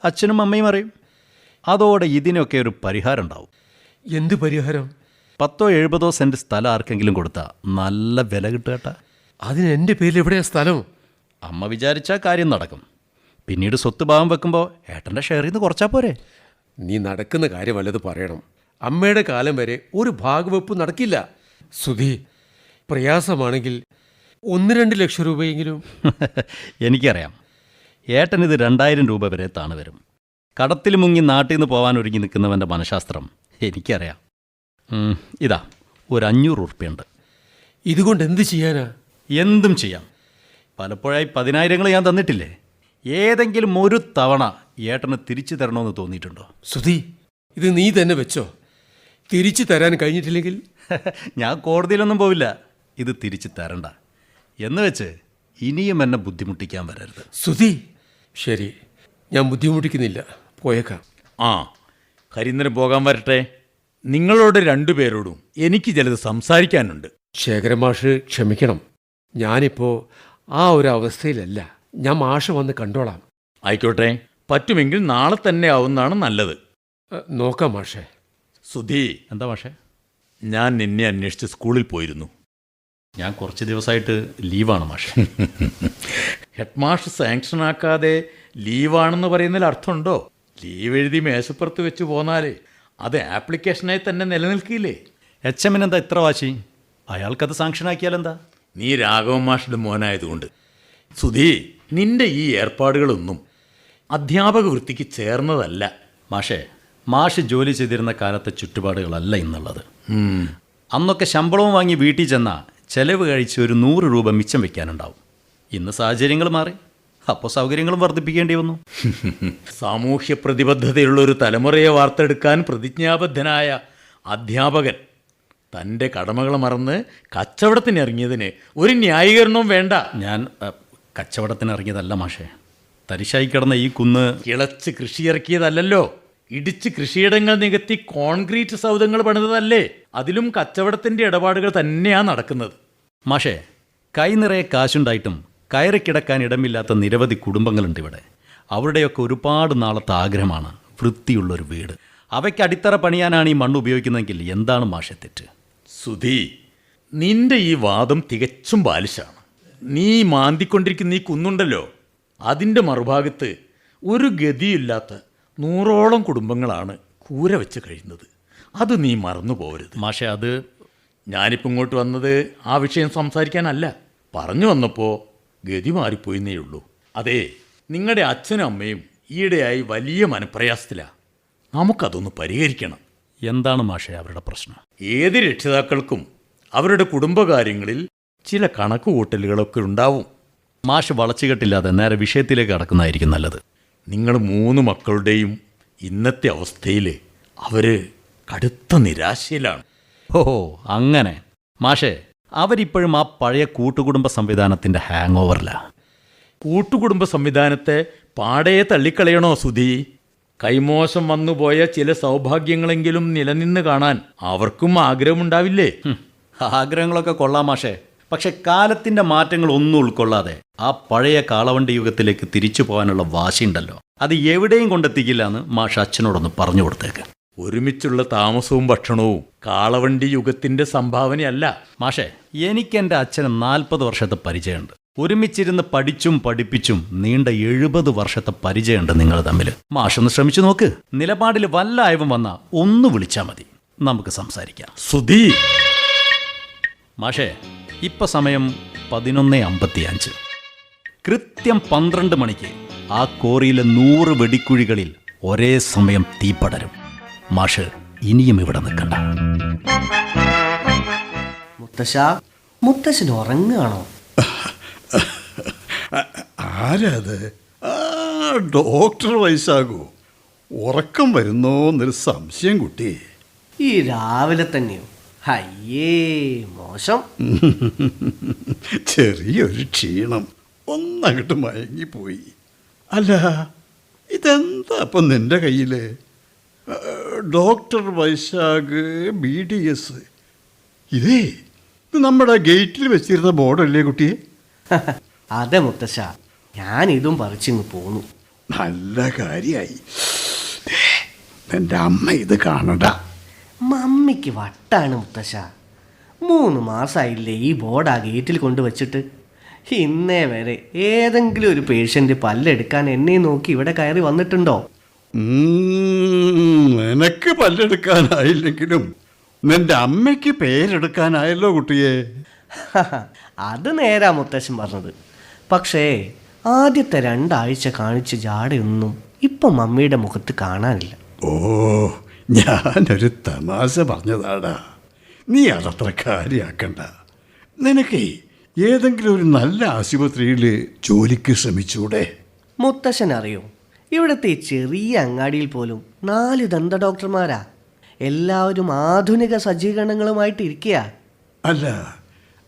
അച്ഛനും അമ്മയും അറിയും. അതോടെ ഇതിനൊക്കെ ഒരു പരിഹാരം ഉണ്ടാവും. എന്ത് പരിഹാരം? 10-70 സെൻറ്റ് സ്ഥലം ആർക്കെങ്കിലും കൊടുത്താൽ നല്ല വില കിട്ടുകേട്ടാ. അതിന് എൻ്റെ പേരിൽ എവിടെയാ സ്ഥലം? അമ്മ വിചാരിച്ചാൽ കാര്യം നടക്കും. പിന്നീട് സ്വത്ത് ഭാഗം വെക്കുമ്പോൾ ഏട്ടൻ്റെ ഷെയറിൽ നിന്ന് കുറച്ചാൽ പോരെ? നീ നടക്കുന്ന കാര്യം വല്ലത് പറയണം. അമ്മയുടെ കാലം വരെ ഒരു ഭാഗവെപ്പ് നടക്കില്ല. സുധി, പ്രയാസമാണെങ്കിൽ 1-2 ലക്ഷം രൂപയെങ്കിലും. എനിക്കറിയാം, ഏട്ടനിത് 2000 രൂപ വരെ താണ് വരും. കടത്തിൽ മുങ്ങി നാട്ടിൽ നിന്ന് പോകാൻ ഒരുങ്ങി നിൽക്കുന്നവൻ്റെ മനഃശാസ്ത്രം എനിക്കറിയാം. ഇതാ ഒരു 500 ഉറുപ്പ്യുണ്ട്. ഇതുകൊണ്ട് എന്ത് ചെയ്യാനാ? എന്തും ചെയ്യാം. പലപ്പോഴായി 10,000 ഞാൻ തന്നിട്ടില്ലേ? ഏതെങ്കിലും ഒരു തവണ ഏട്ടന് തിരിച്ചു തരണമെന്ന് തോന്നിയിട്ടുണ്ടോ? സുധി, ഇത് നീ തന്നെ വെച്ചോ. തിരിച്ചു തരാൻ കഴിഞ്ഞിട്ടില്ലെങ്കിൽ ഞാൻ കോടതിയിലൊന്നും പോവില്ല. ഇത് തിരിച്ചു തരണ്ട എന്ന് വെച്ച് ഇനിയും എന്നെ ബുദ്ധിമുട്ടിക്കാൻ വരരുത്. സുധി, ശരി, ഞാൻ ബുദ്ധിമുട്ടിക്കുന്നില്ല, പോയേക്കാം. കരിന്ദ്രൻ പോകാൻ വരട്ടെ. നിങ്ങളോട് 2 പേരോടും എനിക്ക് ചിലത് സംസാരിക്കാനുണ്ട്. ശേഖരമാഷ് ക്ഷമിക്കണം. ഞാനിപ്പോൾ ആ ഒരു അവസ്ഥയിലല്ല. ഞാൻ മാഷ് വന്ന് കണ്ടോളാം. ആയിക്കോട്ടെ, പറ്റുമെങ്കിൽ നാളെ തന്നെ ആവുന്നതാണ് നല്ലത്. നോക്കാം മാഷേ. സുധി. എന്താ മാഷേ? ഞാൻ നിന്നെ അന്വേഷിച്ച് സ്കൂളിൽ പോയിരുന്നു. ഞാൻ കുറച്ച് ദിവസമായിട്ട് ലീവാണ് മാഷേ. ഹെഡ് മാഷ് സാങ്ഷൻ ആക്കാതെ ലീവാണെന്ന് പറയുന്നതിൽ അർത്ഥമുണ്ടോ? ലീവ് എഴുതി മേശപ്പുറത്ത് വെച്ച് പോന്നാലേ അത് ആപ്ലിക്കേഷനായി തന്നെ നിലനിൽക്കില്ലേ? HM എന്താ ഇത്ര വാശി? അയാൾക്കത് സാങ്ഷനാക്കിയാലെന്താ? നീ രാഘവൻ മാഷിന്റെ മോനായതുകൊണ്ട്. സുധി, നിന്റെ ഈ ഏർപ്പാടുകളൊന്നും അധ്യാപക വൃത്തിക്ക് ചേർന്നതല്ല. മാഷ് ജോലി ചെയ്തിരുന്ന കാലത്തെ ചുറ്റുപാടുകളല്ല ഇന്നുള്ളത്. അന്നൊക്കെ ശമ്പളവും വാങ്ങി വീട്ടിൽ ചെന്നാൽ ചെലവ് കഴിച്ച് ഒരു 100 രൂപ മിച്ചം വെക്കാനുണ്ടാവും. ഇന്ന് സാഹചര്യങ്ങൾ മാറി, അപ്പോൾ സൗകര്യങ്ങളും വർദ്ധിപ്പിക്കേണ്ടി വന്നു. സാമൂഹ്യ പ്രതിബദ്ധതയുള്ള ഒരു തലമുറയെ വാർത്തെടുക്കാൻ പ്രതിജ്ഞാബദ്ധനായ അധ്യാപകൻ തൻ്റെ കടമകൾ മറന്ന് കച്ചവടത്തിനിറങ്ങിയതിന് ഒരു ന്യായീകരണവും വേണ്ട. ഞാൻ കച്ചവടത്തിനിറങ്ങിയതല്ല മാഷേ. തരിശായി കിടന്ന ഈ കുന്ന് കിളച്ച് കൃഷിയിറക്കിയതല്ലോ. ഇടിച്ച് കൃഷിയിടങ്ങൾ നികത്തി കോൺക്രീറ്റ് സൗധങ്ങൾ പണിതതല്ലേ? അതിലും കച്ചവടത്തിൻ്റെ ഇടപാടുകൾ തന്നെയാണ് നടക്കുന്നത്. മാഷേ, കൈ നിറയെ കാശുണ്ടായിട്ടും കയറി കിടക്കാൻ ഇടമില്ലാത്ത നിരവധി കുടുംബങ്ങളുണ്ട് ഇവിടെ. അവരുടെയൊക്കെ ഒരുപാട് നാളത്തെ ആഗ്രഹമാണ് വൃത്തിയുള്ളൊരു വീട്. അവയ്ക്ക് അടിത്തറ പണിയാനാണ് ഈ മണ്ണ് ഉപയോഗിക്കുന്നതെങ്കിൽ എന്താണ് മാഷെ തെറ്റ്? സുധി, നിന്റെ ഈ വാദം തികച്ചും ബാലിശാണ്. നീ മാന്തിക്കൊണ്ടിരിക്കുന്ന ഈ കുന്നുണ്ടല്ലോ, അതിൻ്റെ മറുഭാഗത്ത് ഒരു ഗതിയില്ലാത്ത 100ഓളം കുടുംബങ്ങളാണ് കൂര വെച്ച് കഴിയുന്നത്. അത് നീ മറന്നു പോകരുത്. മാഷെ, അത് ഞാനിപ്പോൾ ഇങ്ങോട്ട് വന്നത് ആ വിഷയം സംസാരിക്കാനല്ല. പറഞ്ഞു വന്നപ്പോൾ ഗതി മാറിപ്പോയിന്നേ ഉള്ളൂ. അതെ, നിങ്ങളുടെ അച്ഛനും അമ്മയും ഈയിടെയായി വലിയ മനപ്രയാസത്തിലാണ്. നമുക്കതൊന്ന് പരിഹരിക്കണം. എന്താണ് മാഷെ അവരുടെ പ്രശ്നം? ഏത് രക്ഷിതാക്കൾക്കും അവരുടെ കുടുംബകാര്യങ്ങളിൽ ചില കണക്കുകൂട്ടലുകളൊക്കെ ഉണ്ടാവും. മാഷ് വളച്ചുകെട്ടില്ലാതെ നേരെ വിഷയത്തിലേക്ക് കടക്കുന്നതായിരിക്കും നല്ലത്. നിങ്ങൾ 3 മക്കളുടെയും ഇന്നത്തെ അവസ്ഥയിൽ അവർ കടുത്ത നിരാശയിലാണ്. ഓ, അങ്ങനെ. മാഷെ, അവരിപ്പോഴും ആ പഴയ കൂട്ടുകുടുംബ സംവിധാനത്തിൻ്റെ ഹാങ് ഓവറിലാണ്. കൂട്ടുകുടുംബ സംവിധാനത്തെ പാടെ തള്ളിക്കളയണോ സുധി? കൈമോശം വന്നുപോയ ചില സൗഭാഗ്യങ്ങളെങ്കിലും നിലനിന്ന് കാണാൻ അവർക്കും ആഗ്രഹമുണ്ടാവില്ലേ? ആഗ്രഹങ്ങളൊക്കെ കൊള്ളാം മാഷെ, പക്ഷെ കാലത്തിൻ്റെ മാറ്റങ്ങൾ ഒന്നും ഉൾക്കൊള്ളാതെ ആ പഴയ കാളവണ്ടി യുഗത്തിലേക്ക് തിരിച്ചു പോകാനുള്ള വാശിയുണ്ടല്ലോ, അത് എവിടെയും കൊണ്ടെത്തിക്കില്ല എന്ന് മാഷ് അച്ഛനോടൊന്ന് പറഞ്ഞു കൊടുത്തേക്ക്. ഒരുമിച്ചുള്ള താമസവും ഭക്ഷണവും കാളവണ്ടി യുഗത്തിന്റെ സംഭാവനയല്ല. മാഷെ, എനിക്ക് എൻ്റെ അച്ഛന് 40 വർഷത്തെ പരിചയമുണ്ട്. ഒരുമിച്ചിരുന്ന് പഠിച്ചും പഠിപ്പിച്ചും നീണ്ട 70 വർഷത്തെ പരിചയമുണ്ട് നിങ്ങൾ തമ്മിൽ. മാഷൊന്ന് ശ്രമിച്ചു നോക്ക്. നിലപാടിൽ വല്ല അയവും വന്നാൽ ഒന്ന് വിളിച്ചാൽ മതി, നമുക്ക് സംസാരിക്കാം. സുധി, മാഷേ, ഇപ്പൊ സമയം 11:55. കൃത്യം 12 മണിക്ക് ആ കോറിയിലെ 100 വെടിക്കുഴികളിൽ ഒരേ സമയം തീപ്പടരും. മാഷ് ഇനിയും ഇവിടെ നിൽക്കണ്ട. മുത്തശ്ശൻ ഉറങ്ങുകയാണോ? ആരാത്? ഡോക്ടർ വൈശാഖു. ഉറക്കം വരുന്നോ എന്നൊരു സംശയം കുട്ടി. ഈ രാവിലെ തന്നെയോ? അയ്യേ, മോശം. ചെറിയൊരു ക്ഷീണം, ഒന്നങ്ങോട്ട് മയങ്ങിപ്പോയി. അല്ല, ഇതെന്താ അപ്പം നിന്റെ കയ്യിൽ? Doctor Vaishakh BDS. ഇതേ, ഇത് നമ്മുടെ ഗേറ്റിൽ വെച്ചിരുന്ന ബോർഡല്ലേ കുട്ടിയെ? അതെ മുത്തശ്ശ, ഞാൻ ഇതും പറിച്ചിങ്ങ് പോന്നു. നല്ല കാര്യമായി. എൻ്റെ അമ്മ ഇത് കാണണ്ട. മമ്മിക്ക് വട്ടാണ് മുത്തശ്ശ. 3 മാസമായില്ലേ ഈ ബോർഡ് ആ ഗേറ്റിൽ കൊണ്ടുവച്ചിട്ട്. ഇന്നേ വരെ ഏതെങ്കിലും ഒരു പേഷ്യൻ്റ് പല്ലെടുക്കാൻ എന്നെ നോക്കി ഇവിടെ കയറി വന്നിട്ടുണ്ടോ? നിനക്ക് പല്ലെടുക്കാനായില്ലെങ്കിലും നിന്റെ അമ്മയ്ക്ക് പേരെടുക്കാനായല്ലോ കുട്ടിയെ. അത് നേരാ മുത്തശ്ശൻ പറഞ്ഞത്. പക്ഷേ ആദ്യത്തെ 2 ആഴ്ച കാണിച്ച ജാടയൊന്നും ഇപ്പം മമ്മിയുടെ മുഖത്ത് കാണാനില്ല. ഓ, ഞാനൊരു തമാശ പറഞ്ഞതാടാ. നീ അതത്ര കാര്യമാക്കണ്ട. നിനക്ക് ഏതെങ്കിലും ഒരു നല്ല ആശുപത്രിയിൽ ജോലിക്ക് ശ്രമിച്ചൂടെ? മുത്തശ്ശൻ അറിയോ, ഇവിടുത്തെ ചെറിയ അങ്ങാടിയിൽ പോലും 4 ദന്ത ഡോക്ടർമാരാ. എല്ലാവരും ആധുനിക സജ്ജീകരണങ്ങളുമായിട്ട് ഇരിക്കുക. അല്ല,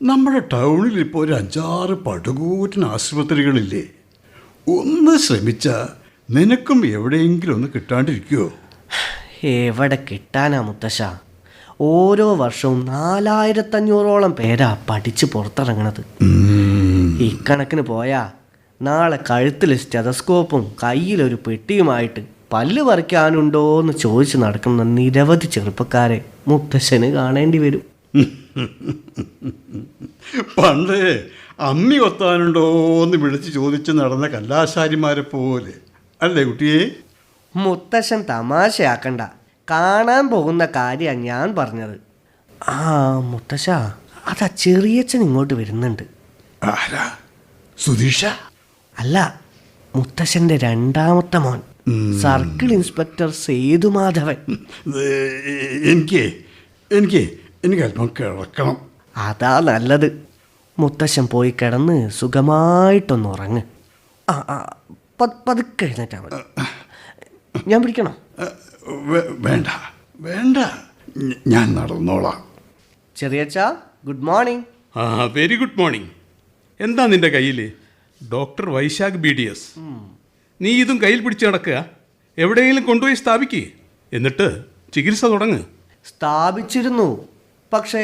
നമ്മുടെ ടൗണിൽ ഇപ്പോൾ ഒരു 5-6 പടുകൂറ്റൻ ആശുപത്രികളില്ലേ? ഒന്ന് ശ്രമിച്ചാൽ നിനക്കും എവിടെയെങ്കിലും ഒന്ന് കിട്ടാണ്ടിരിക്കുമോ? എവിടെ കിട്ടാനാ മുത്തശ്ശ? ഓരോ വർഷവും 4500ഓളം പേരാ പഠിച്ച് പുറത്തിറങ്ങണത്. ഇക്കണക്കിന് പോയാ നാളെ കഴുത്തിൽ സ്റ്റെതസ്കോപ്പും കയ്യിലൊരു പെട്ടിയുമായിട്ട് പല്ല് പറിക്കാനുണ്ടോ എന്ന് ചോദിച്ച് നടക്കുന്ന നിരവധി ചെറുപ്പക്കാരെ മുത്തശ്ശന് കാണേണ്ടി വരും. പണ്ട് അമ്മി കൊത്താനുണ്ടോ എന്ന് വിളിച്ച് ചോദിച്ച് നടന്ന കല്ലാശാരിമാരെ പോലെ അല്ലേ കുട്ടിയെ? മുത്തശ്ശൻ തമാശയാക്കണ്ട, കാണാൻ പോകുന്ന കാര്യമാണ് ഞാൻ പറഞ്ഞത്. ആ മുത്തശ്ശ, അതാ ചെറിയച്ഛൻ ഇങ്ങോട്ട് വരുന്നുണ്ട്. ആരാ? സുധീഷ? അല്ല, മുത്തശ്ശൻ്റെ 2ാമത്തെ മോൻ, സർക്കിൾ ഇൻസ്പെക്ടർ സേതുമാധവൻ. എനിക്ക് അല്പം കിടക്കണം. അതാ നല്ലത്. മുത്തശ്ശൻ പോയി കിടന്ന് സുഖമായിട്ടൊന്ന് ഉറങ്ങ്. പതുക്കെ എഴുന്നേറ്റാ മതി. ഞാൻ പിടിക്കണോ? വേണ്ട വേണ്ട, ഞാൻ നടന്നോളാം. ചെറിയച്ഛ, good morning. Very good morning. എന്താ നിന്റെ കയ്യിൽ? Doctor Vaishakh BDS. നീ ഇതും കയ്യിൽ പിടിച്ച് നടക്കുക. എവിടെയെങ്കിലും കൊണ്ടുപോയി സ്ഥാപിക്കുക, എന്നിട്ട് ചികിത്സ തുടങ്ങ്. സ്ഥാപിച്ചിരുന്നു, പക്ഷേ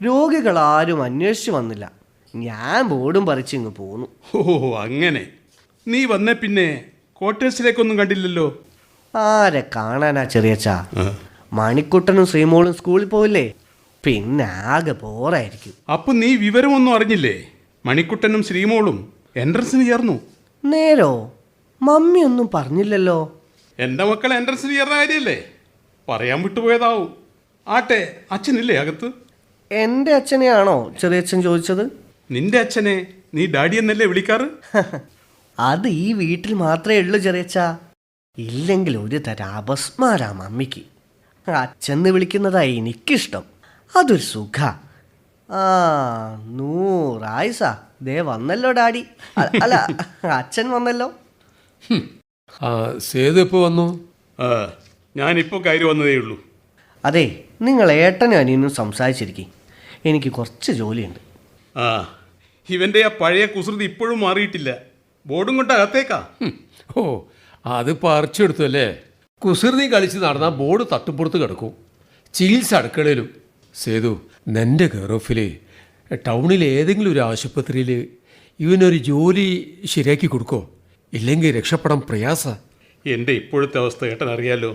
രോഗികളാരും അന്വേഷിച്ച് വന്നില്ല. ഞാൻ ബോർഡും പറിച്ചിങ്ങ് പോന്നു. ഓ, അങ്ങനെ. നീ വന്നേ പിന്നെ ക്വാർട്ടേഴ്സിലേക്കൊന്നും കണ്ടില്ലല്ലോ. ആരെ കാണാനാ ചെറിയച്ചാ? മണിക്കുട്ടനും ശ്രീമോളും സ്കൂളിൽ പോവില്ലേ, പിന്നെ ആകെ ബോറായിരിക്കും. അപ്പൊ നീ വിവരമൊന്നും അറിഞ്ഞില്ലേ? മണിക്കുട്ടനും ശ്രീമോളും എൻട്രൻസിന് ചേർന്നു. നേരോ? മമ്മി ഒന്നും പറഞ്ഞില്ലല്ലോ. എൻ്റെ മക്കൾ എൻട്രൻസിന് ചേർന്ന കാര്യമല്ലേ? പറയാൻ വിട്ടുപോയതാവും. ആട്ടെ, അച്ഛനില്ലേ അകത്ത്? എൻ്റെ അച്ഛനെയാണോ ചെറിയച്ഛൻ ചോദിച്ചത്? നിന്റെ അച്ഛനെ നീ ഡാഡി എന്നല്ലേ വിളിക്കാറ്? അത് ഈ വീട്ടിൽ മാത്രമേ ഉള്ളൂ ചെറിയച്ചാ. ഇല്ലെങ്കിൽ ഒരു തരം അപസ്മാരാ മമ്മിക്ക്. അച്ഛന്ന് വിളിക്കുന്നതാ എനിക്കിഷ്ടം. അതൊരു സുഖ. 100 ആയുസാ. ദേ വന്നല്ലോ ഡാഡി. അല്ല, അച്ഛൻ വന്നല്ലോ. സേതു ഇപ്പോൾ വന്നു? ഞാനിപ്പോൾ കയറി വന്നതേ ഉള്ളൂ. അതെ, നിങ്ങൾ ഏട്ടനും അനിയനും സംസാരിച്ചിരിക്കും. എനിക്ക് കുറച്ച് ജോലിയുണ്ട്. ഇവൻ്റെ ആ പഴയ കുസൃതി ഇപ്പോഴും മാറിയിട്ടില്ല. ബോർഡും കൊണ്ട് അകത്തേക്കാ. ഓ, അത് പറിച്ചെടുത്തു അല്ലേ? കുസൃതി കളിച്ച് നടന്നാൽ ബോർഡ് തട്ടുപുറത്ത് കിടക്കും. ചികിത്സ അടുക്കളയിലും. സേതു, നിൻ്റെ കെയർ ഓഫിൽ ടൗണിൽ ഏതെങ്കിലും ഒരു ആശുപത്രിയിൽ ഇവനൊരു ജോലി ശരിയാക്കി കൊടുക്കോ? ഇല്ലെങ്കിൽ രക്ഷപ്പെടാൻ പ്രയാസ. എൻ്റെ ഇപ്പോഴത്തെ അവസ്ഥ ഏട്ടൻ അറിയാലോ.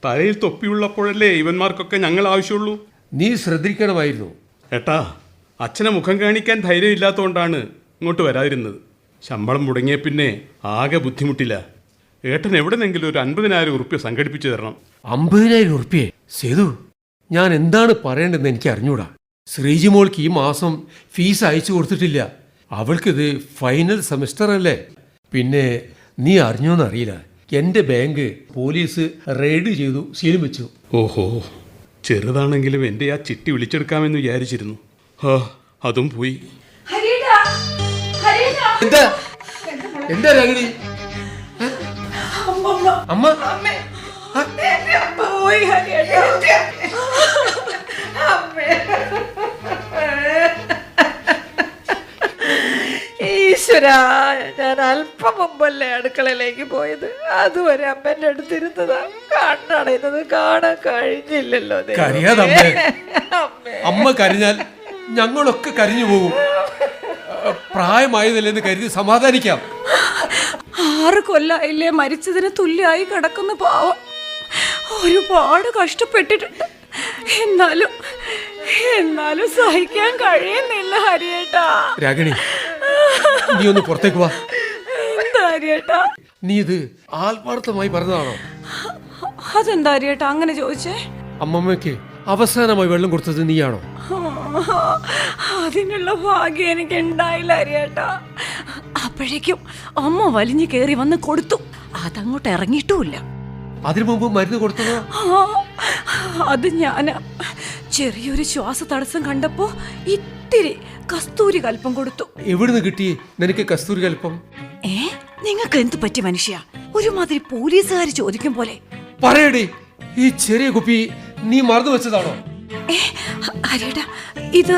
തലയിൽ തൊപ്പിയുള്ളപ്പോഴല്ലേ ഇവന്മാർക്കൊക്കെ ഞങ്ങൾ ആവശ്യമുള്ളൂ. നീ ശ്രദ്ധിക്കണമായിരുന്നു. ഏട്ടാ, അച്ഛനെ മുഖം കാണിക്കാൻ ധൈര്യമില്ലാത്തതുകൊണ്ടാണ് ഇങ്ങോട്ട് വരാതിരുന്നത്. ശമ്പളം മുടങ്ങിയ പിന്നെ ആകെ ബുദ്ധിമുട്ടില്ല. ഏട്ടൻ എവിടെന്നെങ്കിലും ഒരു 50,000 ഉറുപ്പ്യ സംഘടിപ്പിച്ചു തരണം. 50,000 ഉറുപ്പ്യേ? സേതു, ഞാൻ എന്താണ് പറയേണ്ടതെന്ന് എനിക്ക് അറിഞ്ഞൂടാ. ശ്രീജിമോൾക്ക് ഈ മാസം ഫീസ് അയച്ചു കൊടുത്തിട്ടില്ല. അവൾക്കിത് ഫൈനൽ സെമസ്റ്റർ അല്ലേ. പിന്നെ നീ അറിഞ്ഞോന്നറിയില്ല, എൻ്റെ ബാങ്ക് പോലീസ് റെയ്ഡ് ചെയ്തു, സീലും വെച്ചു. ഓഹോ, ചെറുതാണെങ്കിലും എൻ്റെ ആ ചിട്ടി വിളിച്ചെടുക്കാമെന്ന് വിചാരിച്ചിരുന്നു. അതും പോയി. എന്താ എന്താ രാഗിണി? അമ്മ ഈശ്വരാ, ഞാൻ അല്പം മുമ്പല്ലേ അടുക്കളയിലേക്ക് പോയത്. അതുവരെ അമ്മേന്റെ അടുത്തിരുന്നതാ. കണ്ണടയുന്നത് കാണാൻ കഴിഞ്ഞില്ലല്ലോ. കരയാതമ്മേ. അമ്മ കരഞ്ഞാൽ ഞങ്ങളൊക്കെ കരഞ്ഞു പോകും. പ്രായമായതല്ലെന്ന് കരുതി സമാധാനിക്കാം. 6 കൊല്ലായില്ലേ മരിച്ചതിന് തുല്യമായി കിടക്കുന്ന പാവം. ഒരുപാട് കഷ്ടപ്പെട്ടിട്ടുണ്ട്. എന്നാലും സഹിക്കാൻ കഴിയുന്നില്ല ഹരിയേട്ടാ. രാഗിണി, നീ ഒന്ന് പുറത്തേക്ക് വാ. എന്താ ഹരിയേട്ടാ? നീ ഇത് ആത്മാർത്ഥമായി പറഞ്ഞതാണോ? അതെന്താ ഹരിയേട്ടാ അങ്ങനെ ചോദിച്ചേ? അമ്മമ്മയ്ക്ക് അവസാനമായി വെള്ളം കൊടുത്തത് നീയാണോ? അതിനുള്ള ഭാഗ്യം എനിക്ക് ഉണ്ടായില്ല ഹരിയേട്ടാ. അപ്പോഴേക്കും അമ്മ വലിഞ്ഞു കയറി വന്ന് കൊടുത്തു. അതങ്ങോട്ട് ഇറങ്ങിയിട്ടുമില്ല. അതിനു മുമ്പ് മരുന്ന് കൊടുത്തതോ? അത് ഞാൻ ചെറിയൊരു ശ്വാസ തടസ്സം കണ്ടപ്പോ ഇത്തിരി കസ്തൂരി കൽപ്പം കൊടുത്തു. എവിടുന്ന് കിട്ടി നിനക്ക് കസ്തൂരി കൽപ്പം? നിങ്ങൾക്ക് എന്ത് പറ്റി മനുഷ്യ? ഒരുമാതിരി പോലീസുകാർ ചോദിക്കും പോലെ. പറയടി, ഈ ചെറിയ കുപ്പി നീ മറന്നു വെച്ചതാണോ? ഹരിയേട്ടാ, ഇത്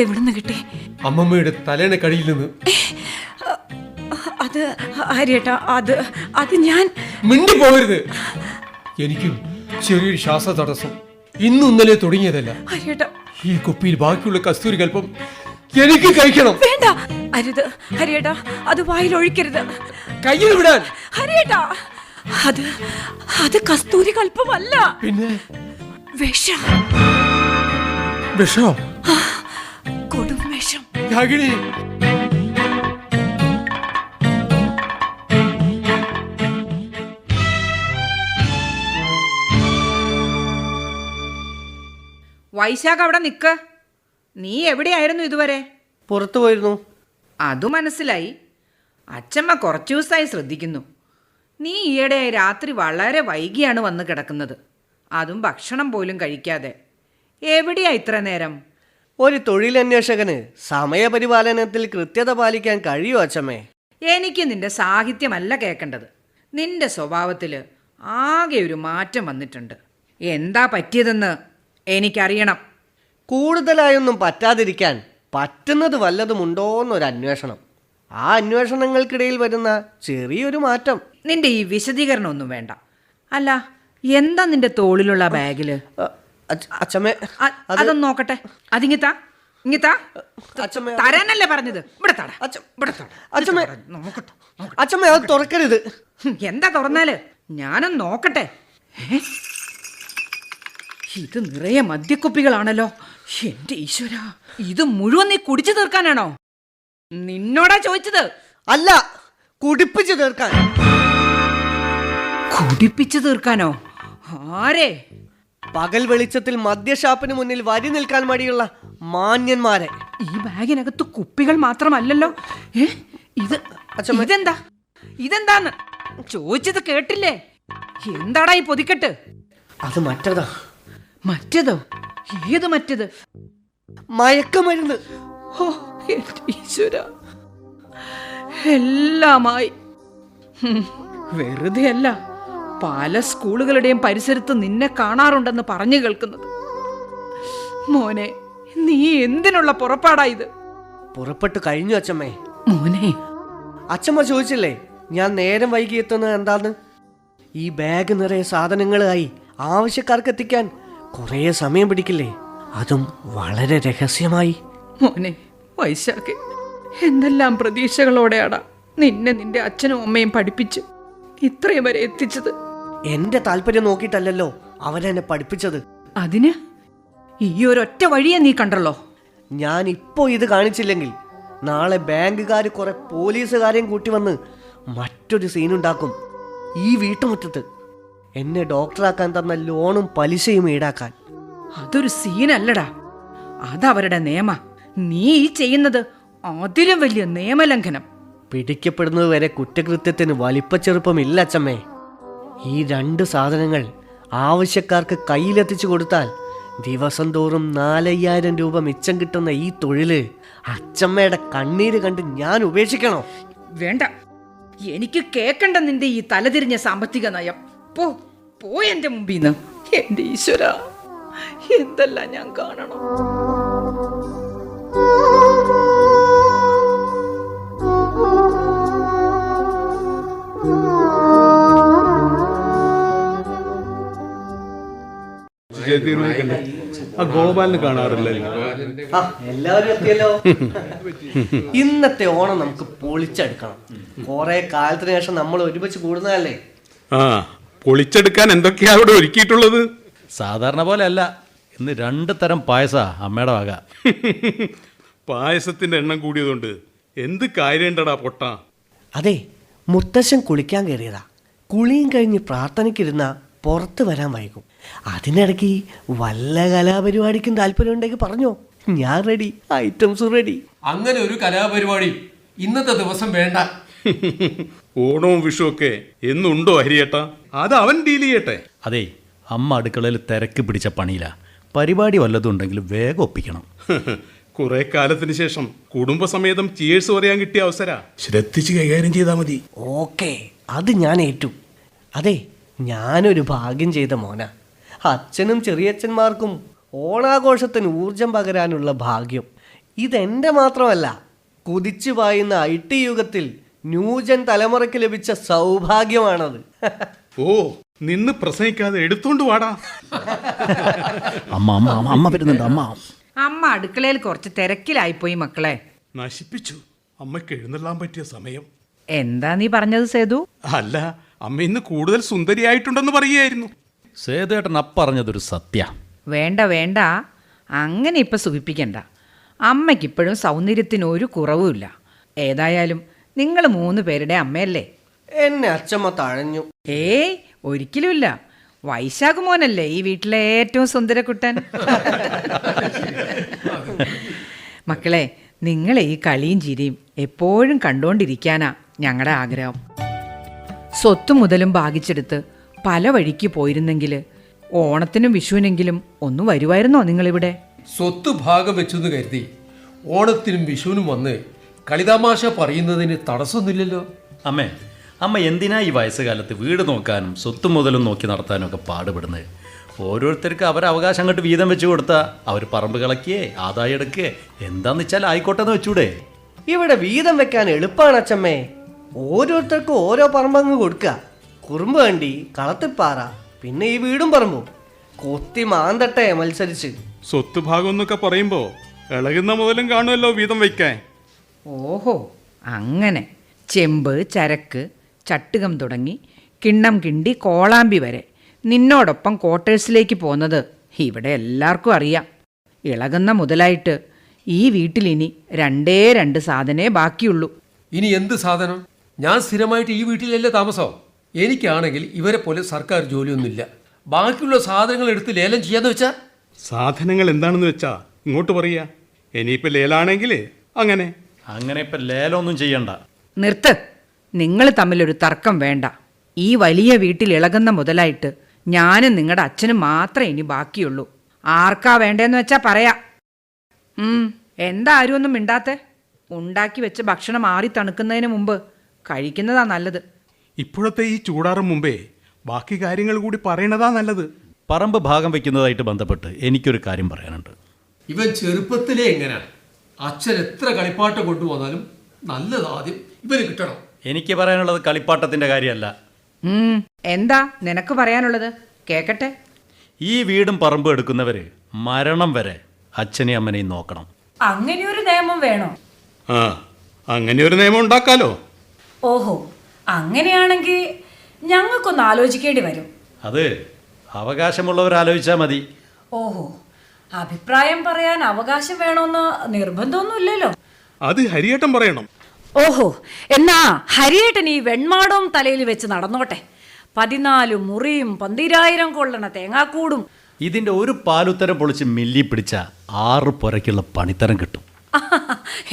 എവിടുന്ന് കിട്ടി? അമ്മമ്മയുടെ തലേണ കടിയിൽ നിന്ന്. അത് ഹരിയേട്ടാ, അത് ഞാൻ. മിണ്ടി പോകരുത്. എനിക്കും ചെറിയൊരു ശ്വാസ തടസ്സം ഇന്നും ഇന്നലെ തുടങ്ങിയതല്ല. ഹരിയേട്ടാ, ഈ കുപ്പിയിൽ ബാക്കിയുള്ള കസ്തൂരി കൽപ്പം എനിക്ക് കഴിക്കണം. വേണ്ട, അരുത് ഹരിയേട്ടാ, അത് വായിൽ ഒഴിക്കരുത്. കയ്യിൽ വിടാൻ. ഹരിയേട്ടാ, അത് കസ്തൂരി കൽപ്പമല്ല, പിന്നെ വിഷം. വിഷോ? കൊടും വിഷം. രാഗിണി, വൈശാഖ് അവിടെ നിൽക്ക്. നീ എവിടെയായിരുന്നു ഇതുവരെ? പുറത്തു പോയിരുന്നു. അതു മനസ്സിലായി. അച്ഛമ്മ കുറച്ചു ദിവസമായി ശ്രദ്ധിക്കുന്നു. നീ ഈയിടെയായി രാത്രി വളരെ വൈകിയാണ് വന്ന് കിടക്കുന്നത്. അതും ഭക്ഷണം പോലും കഴിക്കാതെ. എവിടെയാ ഇത്ര നേരം? ഒരു തൊഴിലന്വേഷകന് സമയപരിപാലനത്തിൽ കൃത്യത പാലിക്കാൻ കഴിയുമോ അച്ഛമ്മേ? എനിക്ക് നിന്റെ സാഹിത്യമല്ല കേൾക്കേണ്ടത്. നിന്റെ സ്വഭാവത്തിൽ ആകെ ഒരു മാറ്റം വന്നിട്ടുണ്ട്. എന്താ പറ്റിയതെന്ന് എനിക്കറിയണം. കൂടുതലായൊന്നും പറ്റാതിരിക്കാൻ പറ്റുന്നത് വല്ലതുമുണ്ടോന്നൊരു അന്വേഷണം. ആ അന്വേഷണങ്ങൾക്കിടയിൽ വരുന്ന ചെറിയൊരു മാറ്റം. നിന്റെ ഈ വിശദീകരണം ഒന്നും വേണ്ട. അല്ല, എന്താ നിന്റെ തോളിലുള്ള ബാഗില്? അച്ഛമ്മേ, അതൊന്ന് നോക്കട്ടെ. അതിങ്ങിത്താ, ഇങ്ങിത്താ. അച്ഛമ്മേ, തരാനല്ലേ പറഞ്ഞത്? ഇവിടെ താടാ. അച്ഛമ്മേ, അത് തുറക്കരുത്. എന്താ തുറന്നാല്? ഞാനൊന്ന് നോക്കട്ടെ. ഏ? ഇത് നിറയെ മദ്യക്കുപ്പികളാണല്ലോ. എന്റെ ഈശ്വര, ഇത് മുഴുവൻ നീ കുടിച്ചു തീർക്കാനാണോ? നിന്നോടാ ചോദിച്ചത്. അല്ല, കുടിപ്പിച്ചു തീർക്കാൻ. കുടിപ്പിച്ചു തീർക്കാനോ? ആരെ? പകൽ വെളിച്ചത്തിൽ മദ്യഷാപ്പിന് മുന്നിൽ വരി നിൽക്കാൻ മടിയുള്ള മാന്യന്മാരെ. ഈ ബാഗിനകത്ത് കുപ്പികൾ മാത്രമല്ലല്ലോ. ഏ? ഇതെന്താ? ഇതെന്താന്ന് ചോദിച്ചത് കേട്ടില്ലേ? എന്താടാ ഈ പൊതിക്കെട്ട്? അത് മറ്റതാ. മറ്റതോ? ഏത് മറ്റത്? മയക്കുമരുന്ന്. ഓ എന്റെ ഈശ്വര, എല്ലാമായി. വെറുതെ അല്ല, പല സ്കൂളുകളുടെയും പരിസരത്ത് നിന്നെ കാണാറുണ്ടെന്ന് പറഞ്ഞു കേൾക്കുന്നത്. മോനെ, നീ എന്തിനുള്ള പുറപ്പാടാ ഇത്? പുറപ്പെട്ടു കഴിഞ്ഞു അച്ഛമ്മേ. മോനെ, അച്ഛമ്മ ചോദിച്ചില്ലേ ഞാൻ നേരം വൈകി എത്തുന്നത് എന്താന്ന്? ഈ ബാഗ് നിറയെ സാധനങ്ങളായി ആവശ്യക്കാർക്ക് എത്തിക്കാൻ കുറേ സമയം പിടിക്കില്ലേ? അതും വളരെ രഹസ്യമായി. മോനെ വൈശാഖെ, എന്തെല്ലാം പ്രതീക്ഷകളോടെയാടാ നിന്നെ നിന്റെ അച്ഛനും അമ്മയും പഠിപ്പിച്ച് ഇത്രയും വരെ എത്തിച്ചത്. എന്റെ താല്പര്യം നോക്കിയിട്ടല്ലല്ലോ അവരെന്നെ പഠിപ്പിച്ചത്. അതിന് ഈ ഒരൊറ്റ വഴിയെ നീ കണ്ടല്ലോ. ഞാൻ ഇപ്പോ ഇത് കാണിച്ചില്ലെങ്കിൽ നാളെ ബാങ്കുകാർ കുറെ പോലീസുകാരെയും കൂട്ടി വന്ന് മറ്റൊരു സീനുണ്ടാക്കും ഈ വീട്ടുമുറ്റത്ത്. എന്നെ ഡോക്ടറാക്കാൻ തന്ന ലോണും പലിശയും ഈടാക്കാൻ. അതൊരു സീനല്ലടാ, അതവരുടെ നിയമ. നീ ഈ ചെയ്യുന്നത് അതിലും വലിയ നിയമലംഘനം. പിടിക്കപ്പെടുന്നത് വരെ കുറ്റകൃത്യത്തിന് വലിപ്പച്ചെറുപ്പമില്ല അച്ഛമ്മേ. ഈ 2 സാധനങ്ങൾ ആവശ്യക്കാർക്ക് കയ്യിലെത്തിച്ചു കൊടുത്താൽ ദിവസം തോറും 4,500 രൂപ മിച്ചം കിട്ടുന്ന ഈ തൊഴില് അച്ഛമ്മയുടെ കണ്ണീര് കണ്ട് ഞാൻ ഉപേക്ഷിക്കണോ? വേണ്ട, എനിക്ക് കേക്കണ്ട നിന്റെ ഈ തലതിരിഞ്ഞ സാമ്പത്തിക നയം. പോ എന്റെ മുമ്പിന്ന്. എന്റെ ഈശ്വര, എന്തെല്ലാം ഞാൻ കാണണം. ആ ഗോപാലിന് കാണാറില്ലല്ലോ. എല്ലാവരും എത്തിയല്ലോ. ഇന്നത്തെ ഓണം നമുക്ക് പൊളിച്ചെടുക്കണം. കുറെ കാലത്തിന് ശേഷം നമ്മൾ ഒരുമിച്ച് കൂടുന്നതല്ലേ. ആ, പൊളിച്ചെടുക്കാൻ എന്തൊക്കെയാ അവിടെ ഒരുക്കിയിട്ടുള്ളത്? സാധാരണ പോലെ അല്ല, ഇന്ന് 2 തരം പായസ അമ്മയുടെ വക. പായസത്തിന്റെ എണ്ണം കൂടിയതുകൊണ്ട് എന്ത് കാര്യണ്ടടാ പൊട്ട. അതെ, മുത്തശ്ശൻ കുളിക്കാൻ കയറിയതാ. കുളിയും കഴിഞ്ഞ് പ്രാർത്ഥനയ്ക്കിരുന്ന പുറത്ത് വരാൻ വൈകും. അതിനിടയ്ക്ക് വല്ല കലാപരിപാടിക്കും താല്പര്യം ഉണ്ടെങ്കിൽ പറഞ്ഞോ, ഞാൻ റെഡി, ഐറ്റംസ് റെഡി. അങ്ങനെ ഒരു കലാപരിപാടി ഇന്നത്തെ ദിവസം വേണ്ട. ഓണവും വിഷുവൊക്കെ എന്നുണ്ടോ ഹരിയേട്ടാ? അത് അവൻ ഡീൽ ചെയ്യട്ടെ. അതെ, അമ്മ അടുക്കളയിൽ തിരക്ക് പിടിച്ച പണിയില്ല. പരിപാടി വല്ലതും ഉണ്ടെങ്കിൽ വേഗം ഒപ്പിക്കണം. കുറെ കാലത്തിന് ശേഷം കുടുംബസമേതം ചിയേഴ്സ് പറയാൻ കിട്ടിയ അവസര ശ്രദ്ധിച്ച് കൈകാര്യം ചെയ്താൽ മതി. ഓക്കെ, അത് ഞാൻ ഏറ്റു. അതെ, ഞാനൊരു ഭാഗ്യം ചെയ്ത മോന. അച്ഛനും ചെറിയച്ഛന്മാർക്കും ഓണാഘോഷത്തിന് ഊർജം പകരാനുള്ള ഭാഗ്യം ഇതെന്റെ മാത്രമല്ല, കുതിച്ചു പായുന്ന IT യുഗത്തിൽ ന്യൂജൻ തലമുറയ്ക്ക് ലഭിച്ച സൗഭാഗ്യമാണത്. ഓ, നിന്ന് പ്രസംഗിക്കാതെ എടുത്തോണ്ട് വാടാ. അമ്മ വരുന്നുണ്ട്. അമ്മ അടുക്കളയിൽ കുറച്ച് തിരക്കിലായിപ്പോയി മക്കളെ. നശിപ്പിച്ചു അമ്മയ്ക്ക് എഴുന്നള്ളാൻ പറ്റിയ സമയം. എന്താ നീ പറഞ്ഞത് സേതു? അല്ല, അമ്മ ഇന്ന് കൂടുതൽ സുന്ദരിയായിട്ടുണ്ടെന്ന് പറയുകയായിരുന്നു. സേതുവേട്ടൻ പറഞ്ഞതൊരു സത്യ. വേണ്ട, അങ്ങനെ ഇപ്പം സുഖിപ്പിക്കണ്ട. അമ്മയ്ക്കിപ്പോഴും സൗന്ദര്യത്തിന് ഒരു കുറവുമില്ല. ഏതായാലും നിങ്ങൾ 3 പേരുടെ അമ്മയല്ലേ. എന്നെ അച്ഛമ്മ തഴഞ്ഞു. ഏയ്, ഒരിക്കലുമില്ല. വൈശാഖ് മോനല്ലേ ഈ വീട്ടിലെ ഏറ്റവും സുന്ദരക്കുട്ടൻ. മക്കളെ, നിങ്ങളെ ഈ കളിയും ചിരിയും എപ്പോഴും കണ്ടുകൊണ്ടിരിക്കാനാ ഞങ്ങളുടെ ആഗ്രഹം. സ്വത്തും മുതലും ഭാഗിച്ചെടുത്ത് പല വഴിക്ക് പോയിരുന്നെങ്കിൽ ഓണത്തിനും വിഷുവിനെങ്കിലും ഒന്ന് വരുമായിരുന്നോ നിങ്ങളിവിടെ? സ്വത്ത് ഭാഗം വെച്ചെന്ന് കരുതി ഓണത്തിനും വിഷുവിനും വന്ന് കളിതാമാശ പറയുന്നതിന് തടസ്സമൊന്നുമില്ലല്ലോ. അമ്മ എന്തിനാ ഈ വയസ്സുകാലത്ത് വീട് നോക്കാനും സ്വത്തും മുതലും നോക്കി നടത്താനും ഒക്കെ പാടുപെടുന്നത്? ഓരോരുത്തർക്ക് അവരെ അവകാശം അങ്ങോട്ട് വീതം വെച്ച് കൊടുത്താൽ അവർ പറമ്പ് കളക്കിയേ ആദായം എടുക്കേ എന്താന്ന് വെച്ചാൽ ആയിക്കോട്ടെ എന്ന് വെച്ചൂടെ? ഇവിടെ വീതം വെക്കാൻ എളുപ്പമാണ് അച്ഛമ്മേ. ഓരോരുത്തർക്കും ഓരോ പറമ്പങ്ങ് കൊടുക്കുക. കുറുമ്പ് കണ്ടി, കളത്തിപ്പാറ, പിന്നെ ഈ വീടും പറമ്പും കൊത്തി മാന്തട്ടെ മത്സരിച്ച്. സ്വത്ത് ഭാഗം എന്നൊക്കെ പറയുമ്പോ ഇളകുന്ന മുതലും കാണുമല്ലോ വീതം വയ്ക്കാൻ. ഓഹോ, അങ്ങനെ ചെമ്പ്, ചരക്ക്, ചട്ടുകം തുടങ്ങി കിണ്ണം കിണ്ടി കോളാമ്പി വരെ നിന്നോടൊപ്പം ക്വാർട്ടേഴ്സിലേക്ക് പോന്നത് ഇവിടെ എല്ലാവർക്കും അറിയാം. ഇളകുന്ന മുതലായിട്ട് ഈ വീട്ടിലിനി 2 സാധനേ ബാക്കിയുള്ളൂ. ഇനി എന്ത് സാധനം? ഞാൻ സ്ഥിരമായിട്ട് ഈ വീട്ടിലല്ലേ താമസം. എനിക്കാണെങ്കിൽ ഇവരെ പോലെ സർക്കാർ ജോലിയൊന്നുമില്ല. ബാക്കിയുള്ള സാധനങ്ങൾ എടുത്ത് ലേലം ചെയ്യാന്ന് വെച്ചാ? സാധനങ്ങൾ എന്താണെന്ന് വെച്ചാ ഇങ്ങോട്ട് പറയാ. ഇനിയിപ്പോൾ ലേലാണെങ്കിൽ അങ്ങനെ ഇപ്പം ലേലമൊന്നും ചെയ്യണ്ട. നിർത്ത്. നിങ്ങൾ തമ്മിലൊരു തർക്കം വേണ്ട. ഈ വലിയ വീട്ടിൽ ഇളകുന്ന മുതലായിട്ട് ഞാനും നിങ്ങളുടെ അച്ഛനും മാത്രമേ ഇനി ബാക്കിയുള്ളൂ. ആർക്കാ വേണ്ടതെന്ന് വെച്ചാ പറയാ. എന്താ ആരും ഒന്നും മിണ്ടാത്തെ? ഉണ്ടാക്കി വെച്ച ഭക്ഷണം ആറി തണുക്കുന്നതിന് മുമ്പ് കഴിക്കുന്നതാ നല്ലത്. ഇപ്പോഴത്തെ ഈ ചൂടാറും മുമ്പേ ബാക്കി കാര്യങ്ങൾ കൂടി പറയണതാ നല്ലത്. പറമ്പ് ഭാഗം വയ്ക്കുന്നതായിട്ട് ബന്ധപ്പെട്ട് എനിക്കൊരു കാര്യം പറയാനുണ്ട്. ഇവൻ ചെറുപ്പത്തിലേ എങ്ങനെയാണ്? അച്ഛൻ എത്ര കളിപ്പാട്ടം കൊണ്ടുവന്നാലും നല്ലതാദ്യം ഇവന് കിട്ടണം. എനിക്ക് പറയാനുള്ളത് കളിപ്പാട്ടത്തിൻ്റെ കാര്യമല്ല. എന്താ നിനക്ക് പറയാനുള്ളത്? കേക്കട്ടെ. ഈ വീടും പറമ്പും എടുക്കുന്നവർ മരണം വരെ അച്ഛനെയും അമ്മനെയും നോക്കണം. അങ്ങനെയൊരു നിയമം വേണോ? ആ, അങ്ങനെ ഒരു നിയമം ഉണ്ടാക്കാലോ. ഓഹോ, അങ്ങനെയാണെങ്കിൽ ഞങ്ങൾക്കൊന്ന് ആലോചിക്കേണ്ടി വരും. അത് അവകാശമുള്ളവരാലോചിച്ചാൽ മതി. ഓഹോ, അഭിപ്രായം പറയാൻ അവകാശം വേണമെന്ന് നിർബന്ധമൊന്നുമില്ലല്ലോ. അത് ഹരിയേട്ടൻ പറയണം. ഓഹോ, എന്നാ ഹരിയേട്ടൻ ഈ വെൺമാടവും തലയിൽ വെച്ച് നടന്നോട്ടെ. 14 മുറിയും 12,000 കൊള്ളണ തേങ്ങാക്കൂടും. ഇതിൻ്റെ ഒരു പാലുത്തരം പൊളിച്ച് മില്ലി പിടിച്ച 6 പുരയ്ക്കുള്ള പണിത്തരം കിട്ടും.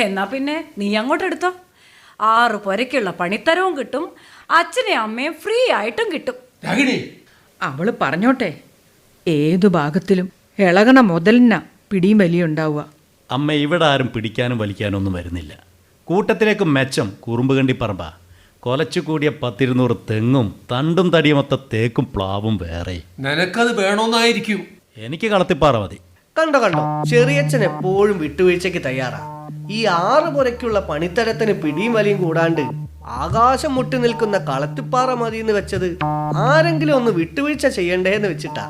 എന്നാ പിന്നെ നീ അങ്ങോട്ട് എടുത്തോ. 6 പുരയ്ക്കുള്ള പണിത്തരവും കിട്ടും, അച്ഛനെ അമ്മയും ഫ്രീ ആയിട്ടും കിട്ടും. അവള് പറഞ്ഞോട്ടെ. ഏതു ഭാഗത്തിലും ഇളകണ മുതലിന പിടിയും വലിയുണ്ടാവുക. അമ്മ ഇവിടെ ആരും പിടിക്കാനും വലിക്കാനും ഒന്നും വരുന്നില്ല. കൂട്ടത്തിലേക്ക് മെച്ചം കുറുമ്പുകണ്ടി പറമ്പ. കൊലച്ചു കൂടിയ 10-200 തെങ്ങും തണ്ടും തടിയുമൊത്ത തേക്കും പ്ലാവും വേറെ. നിനക്കത് വേണമെന്നായിരിക്കും. എനിക്ക് കളത്തിപ്പാറ മതി. കണ്ടോ ചെറിയച്ഛൻ എപ്പോഴും വിട്ടുവീഴ്ചയ്ക്ക് തയ്യാറാ. ഈ 6 പുരയ്ക്കുള്ള പണിത്തരത്തിന് പിടിയും വലിയും കൂടാണ്ട് ആകാശം മുട്ടി നിൽക്കുന്ന കളത്തിപ്പാറ മതിയെന്ന് വെച്ചത് ആരെങ്കിലും ഒന്ന് വിട്ടുവീഴ്ച ചെയ്യണ്ടേന്ന് വെച്ചിട്ടാ.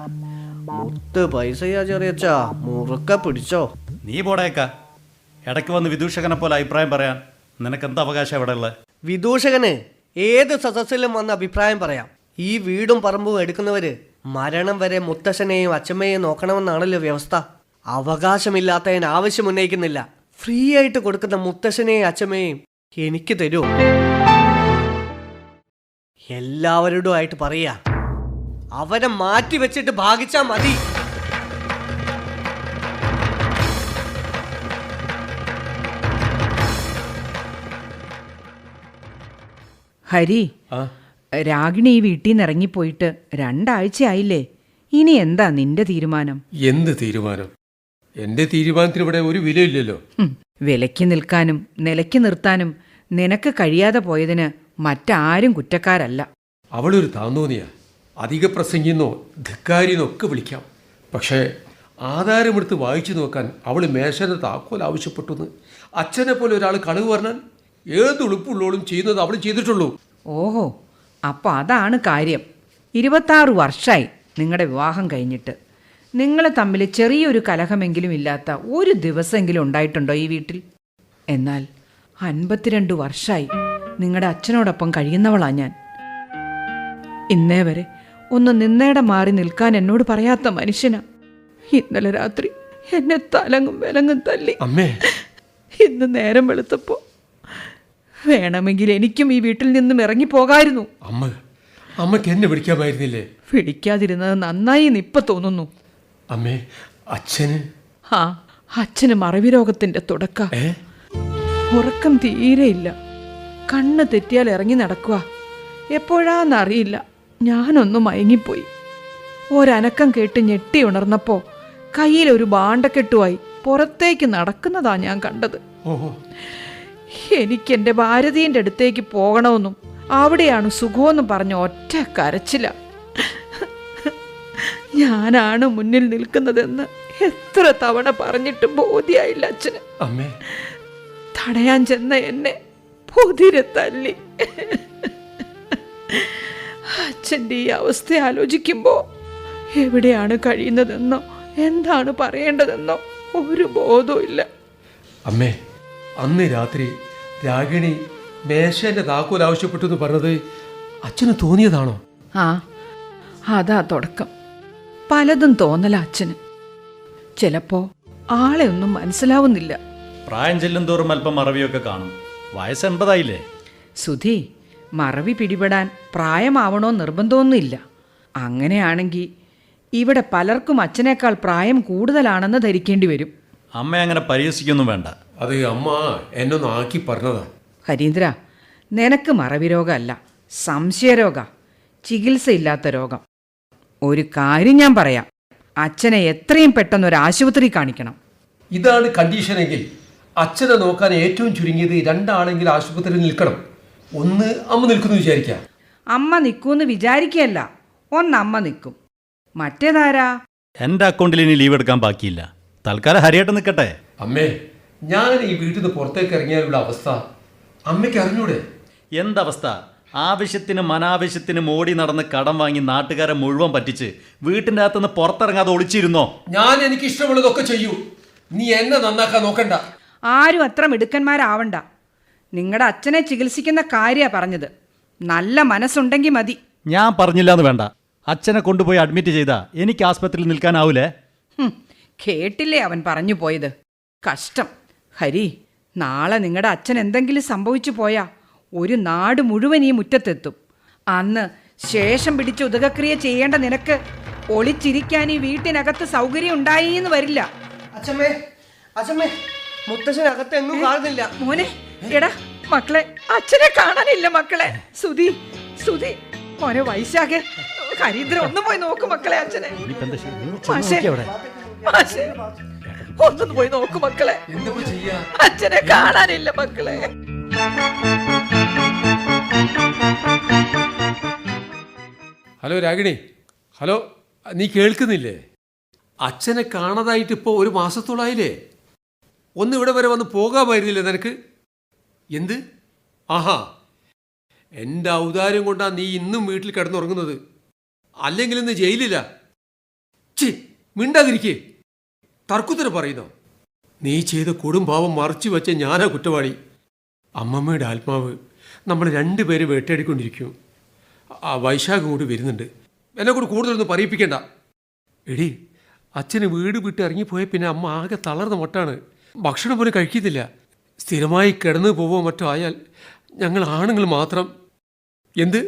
മുത്ത് പൈസയാ ചെറിയച്ചാ, മുറുക്ക പിടിച്ചോ. നീ പോടേക്ക. ഇടയ്ക്ക് വന്ന് വിദൂഷകനെ പോലെ അഭിപ്രായം പറയാൻ നിനക്കെന്താ അവകാശം ഇവിടെ ഉള്ളത്? വിദൂഷകന് ഏത് സദസ്സിലും വന്ന് അഭിപ്രായം പറയാം. ഈ വീടും പറമ്പും എടുക്കുന്നവര് മരണം വരെ മുത്തശ്ശനെയും അച്ഛമ്മയെയും നോക്കണമെന്നാണല്ലോ വ്യവസ്ഥ. അവകാശമില്ലാത്തതിന് ആവശ്യം ഉന്നയിക്കുന്നില്ല. ഫ്രീ ആയിട്ട് കൊടുക്കുന്ന മുത്തശ്ശനെയും അച്ഛമ്മയെയും എനിക്ക് തരൂ. എല്ലാവരോടും ആയിട്ട് പറയാ, അവരെ മാറ്റി വെച്ചിട്ട് ഭാഗിച്ചാ മതി. ഹരി, രാഗിണി ഈ വീട്ടിൽ നിന്ന് ഇറങ്ങിപ്പോയിട്ട് 2 ആഴ്ചയായില്ലേ? ഇനി എന്താ നിന്റെ തീരുമാനം? എന്ത് തീരുമാനം? എന്റെ തീരുമാനത്തിന് ഇവിടെ ഒരു വിലയില്ലല്ലോ. വിലയ്ക്ക് നിൽക്കാനും നിലയ്ക്ക് നിർത്താനും നിനക്ക് കഴിയാതെ പോയതിന് മറ്റാരും കുറ്റക്കാരല്ല. അവളൊരു താന്തോന്നിയാ. അധിക പ്രസംഗിന്നോ ധിക്കാരിന്നോ ഒക്കെ വിളിക്കാം. പക്ഷേ ആധാരമെടുത്ത് വായിച്ചു നോക്കാൻ അവൾ മേശയുടെ താക്കോൽ ആവശ്യപ്പെട്ടു. അച്ഛനെ പോലെ ഒരാൾ കളവ് പറഞ്ഞാൽ ഏത് ഉളുപ്പുള്ളോളും ചെയ്യുന്നത് അവൾ ചെയ്തിട്ടുള്ളൂ. ഓഹോ, അപ്പോൾ അതാണ് കാര്യം. 26 വർഷമായി നിങ്ങളുടെ വിവാഹം കഴിഞ്ഞിട്ട്. നിങ്ങൾ തമ്മിൽ ചെറിയൊരു കലഹമെങ്കിലും ഇല്ലാത്ത ഒരു ദിവസമെങ്കിലും ഉണ്ടായിട്ടുണ്ടോ ഈ വീട്ടിൽ? എന്നാൽ 52 വർഷമായി നിങ്ങളുടെ അച്ഛനോടൊപ്പം കഴിയുന്നവളാ ഞാൻ. ഇന്നേ വരെ ഒന്ന് നിന്നേടെ മാറി നിൽക്കാൻ എന്നോട് പറയാത്ത മനുഷ്യനാ. ഇന്നലെ രാത്രി എന്നെ തലങ്ങും വിലങ്ങും തല്ലി. ഇന്ന് നേരം വെളുത്തപ്പോ വേണമെങ്കിൽ എനിക്കും ഈ വീട്ടിൽ നിന്നും ഇറങ്ങിപ്പോകായിരുന്നു. അമ്മക്ക് എന്നെ വിളിക്കാമായിരുന്നില്ലേ? വിളിക്കാതിരുന്നത് നന്നായി ഇപ്പൊ തോന്നുന്നു. അമ്മേ, അച്ഛന്? അച്ഛന് മറവി രോഗത്തിന്റെ തുടക്ക. ഉറക്കം തീരെയില്ല. കണ്ണ് തെറ്റിയാൽ ഇറങ്ങി നടക്കുക. എപ്പോഴാന്നറിയില്ല ഞാനൊന്ന് മയങ്ങിപ്പോയി. ഒരനക്കം കേട്ട് ഞെട്ടി ഉണർന്നപ്പോ കയ്യിലൊരു ബാണ്ടക്കെട്ടുമായി പുറത്തേക്ക് നടക്കുന്നതാ ഞാൻ കണ്ടത്. എനിക്കെൻ്റെ ഭാരതീൻ്റെ അടുത്തേക്ക് പോകണമെന്നും അവിടെയാണ് സുഖമെന്നും പറഞ്ഞ ഒറ്റ കരച്ചില. ഞാനാണ് മുന്നിൽ നിൽക്കുന്നതെന്ന് എത്ര തവണ പറഞ്ഞിട്ട് ബോധ്യായില്ല അച്ഛന്. തടയാൻ ചെന്ന എന്നെ പൊതിരെ തല്ലി. അച്ഛൻ്റെ ഈ അവസ്ഥ ആലോചിക്കുമ്പോൾ എവിടെയാണ് കഴിയുന്നതെന്നോ എന്താണ് പറയേണ്ടതെന്നോ ഒരു ബോധവും ഇല്ല. അമ്മേ, അന്ന് രാത്രി രാഗിണി മേശന്റെ താക്കോൽ ആവശ്യപ്പെട്ടു എന്ന് പറഞ്ഞത് അച്ഛന് തോന്നിയതാണോ? ആ അതാ തുടക്കം. പലതും തോന്നല അച്ഛന്. ചിലപ്പോ ആളെ ഒന്നും മനസ്സിലാവുന്നില്ല. പ്രായം ചെല്ലും തോറും അല്പം മറവിയൊക്കെ കാണും. വയസ്സ് 80 സുധി, മറവി പിടിപെടാൻ പ്രായമാവണോ നിർബന്ധമൊന്നുമില്ല. അങ്ങനെയാണെങ്കിൽ ഇവിടെ പലർക്കും അച്ഛനേക്കാൾ പ്രായം കൂടുതലാണെന്ന് ധരിക്കേണ്ടി വരും. അമ്മ അങ്ങനെ പരിഹസിക്കൊന്നും വേണ്ട. അത് അമ്മ എന്നൊന്ന് ആക്കി പറഞ്ഞതാ. ഹരീന്ദ്ര, നിനക്ക് മറവി രോഗമല്ല, സംശയരോഗ, ചികിത്സയില്ലാത്ത രോഗം. ഒരു കാര്യം ഞാൻ പറയാം, അച്ഛനെ എത്രയും പെട്ടെന്ന് ഒരു ആശുപത്രി കാണിക്കണം. ഇതാണ് കണ്ടീഷനെങ്കിൽ അച്ഛനെ നോക്കാൻ ഏറ്റവും ചുരുങ്ങിയത് 2 ആളെങ്കിൽ ആശുപത്രിയിൽ നിൽക്കണം. ഒന്ന് അമ്മ നിൽക്കുന്നു വിചാരിക്കാം. അമ്മ നിൽക്കൂന്ന് വിചാരിക്കുകയല്ല, ഒന്നമ്മ നിൽക്കും. മറ്റേതാരാ? എൻ്റെ അക്കൗണ്ടിൽ ഇനി ലീവ് എടുക്കാൻ ബാക്കിയില്ല. തൽക്കാലം ഹരിയായിട്ട് നിൽക്കട്ടെ. അമ്മേ, ഞാൻ ഈ വീട്ടിൽ നിന്ന് പുറത്തേക്ക് ഇറങ്ങിയാലുള്ള അവസ്ഥ അമ്മയ്ക്ക് അറിഞ്ഞൂടെ? എന്തവസ്ഥ? ആവശ്യത്തിനും അനാവശ്യത്തിനും ഓടി നടന്ന് കടം വാങ്ങി നാട്ടുകാരെ മുഴുവൻ പറ്റിച്ച് വീട്ടിൻ്റെ അകത്തുനിന്ന് പുറത്തിറങ്ങാതെ ഒളിച്ചിരുന്നോ? ഞാൻ എനിക്ക് ഇഷ്ടമുള്ളതൊക്കെ ചെയ്യൂ. നീ എന്നെ നന്നാക്കാൻ നോക്കണ്ട. ആരും അത്ര മിടുക്കന്മാരാവണ്ട. നിങ്ങളുടെ അച്ഛനെ ചികിത്സിക്കുന്ന കാര്യമാണ് പറഞ്ഞത്. നല്ല മനസ്സുണ്ടെങ്കിൽ മതി. ഞാൻ പറഞ്ഞില്ല എന്ന് വേണ്ട. അച്ഛനെ കൊണ്ടുപോയി അഡ്മിറ്റ് ചെയ്താ എനിക്ക് ആസ്പത്രിയിൽ നിൽക്കാനാവൂലേ? കേട്ടില്ലേ അവൻ പറഞ്ഞു പോയത്? കഷ്ടം. ഹരി, നാളെ നിങ്ങളുടെ അച്ഛൻ എന്തെങ്കിലും സംഭവിച്ചു പോയാ ഒരു നാട് മുഴുവൻ ഈ മുറ്റത്തെത്തും. അന്ന് ശേഷം പിടിച്ച് ഉദകക്രിയ ചെയ്യേണ്ട നിനക്ക് ഒളിച്ചിരിക്കാൻ ഈ വീട്ടിനകത്ത് സൗകര്യം ഉണ്ടായിന്ന് വരില്ല. അച്ഛമ്മേ, അച്ഛമ്മേ, മുത്തശ്ശനകത്ത് എങ്ങും കാണുന്നില്ല. മോനെ, എടാ മക്കളെ, അച്ഛനെ കാണാനില്ല മക്കളെ. സുധി, സുധി, മോനെ വൈശാഖെ, ഹരീന്ദ്ര, ഒന്നും പോയി നോക്കും മക്കളെ അച്ഛനെ. മാഷേ, മാഷേ, ഒന്നും പോയി നോക്കു മക്കളെ. അച്ഛനെ കാണാനില്ല മക്കളെ. ഹലോ രാഗിണി, ഹലോ, നീ കേൾക്കുന്നില്ലേ? അച്ഛനെ കാണാതായിട്ട് ഇപ്പോൾ 1 മാസത്തോളായില്ലേ? ഒന്ന് ഇവിടെ വരെ വന്ന് പോകാമായിരുന്നില്ലേ നിനക്ക്? എന്ത്? ആഹാ, എൻ്റെ ഔദാര്യം കൊണ്ടാണ് നീ ഇന്നും വീട്ടിൽ കിടന്നുറങ്ങുന്നത്. അല്ലെങ്കിൽ ഇന്ന് ജയിലില്ല. ചി, മിണ്ടാതിരിക്കേ. തർക്കുത്തരം പറയുന്നോ? നീ ചെയ്ത കൊടും പാവം മറച്ചു വെച്ച ഞാനാ കുറ്റവാളി. അമ്മമ്മയുടെ ആത്മാവ് നമ്മൾ 2 പേരെ വേട്ടയാടിക്കൊണ്ടിരിക്കും. ആ വൈശാഖം കൂടി വരുന്നുണ്ട്. എന്നെ കൂടി കൂടുതലൊന്നും പറയിപ്പിക്കണ്ട. എടി, അച്ഛന് വീട് വിട്ട് ഇറങ്ങിപ്പോയ പിന്നെ അമ്മ ആകെ തളർന്ന മട്ടാണ്. ഭക്ഷണം പോലും കഴിക്കുന്നില്ല. സ്ഥിരമായി കിടന്നു പോവോ മറ്റോ ആയാൽ ഞങ്ങൾ ആണുങ്ങൾ മാത്രം. എന്ത്?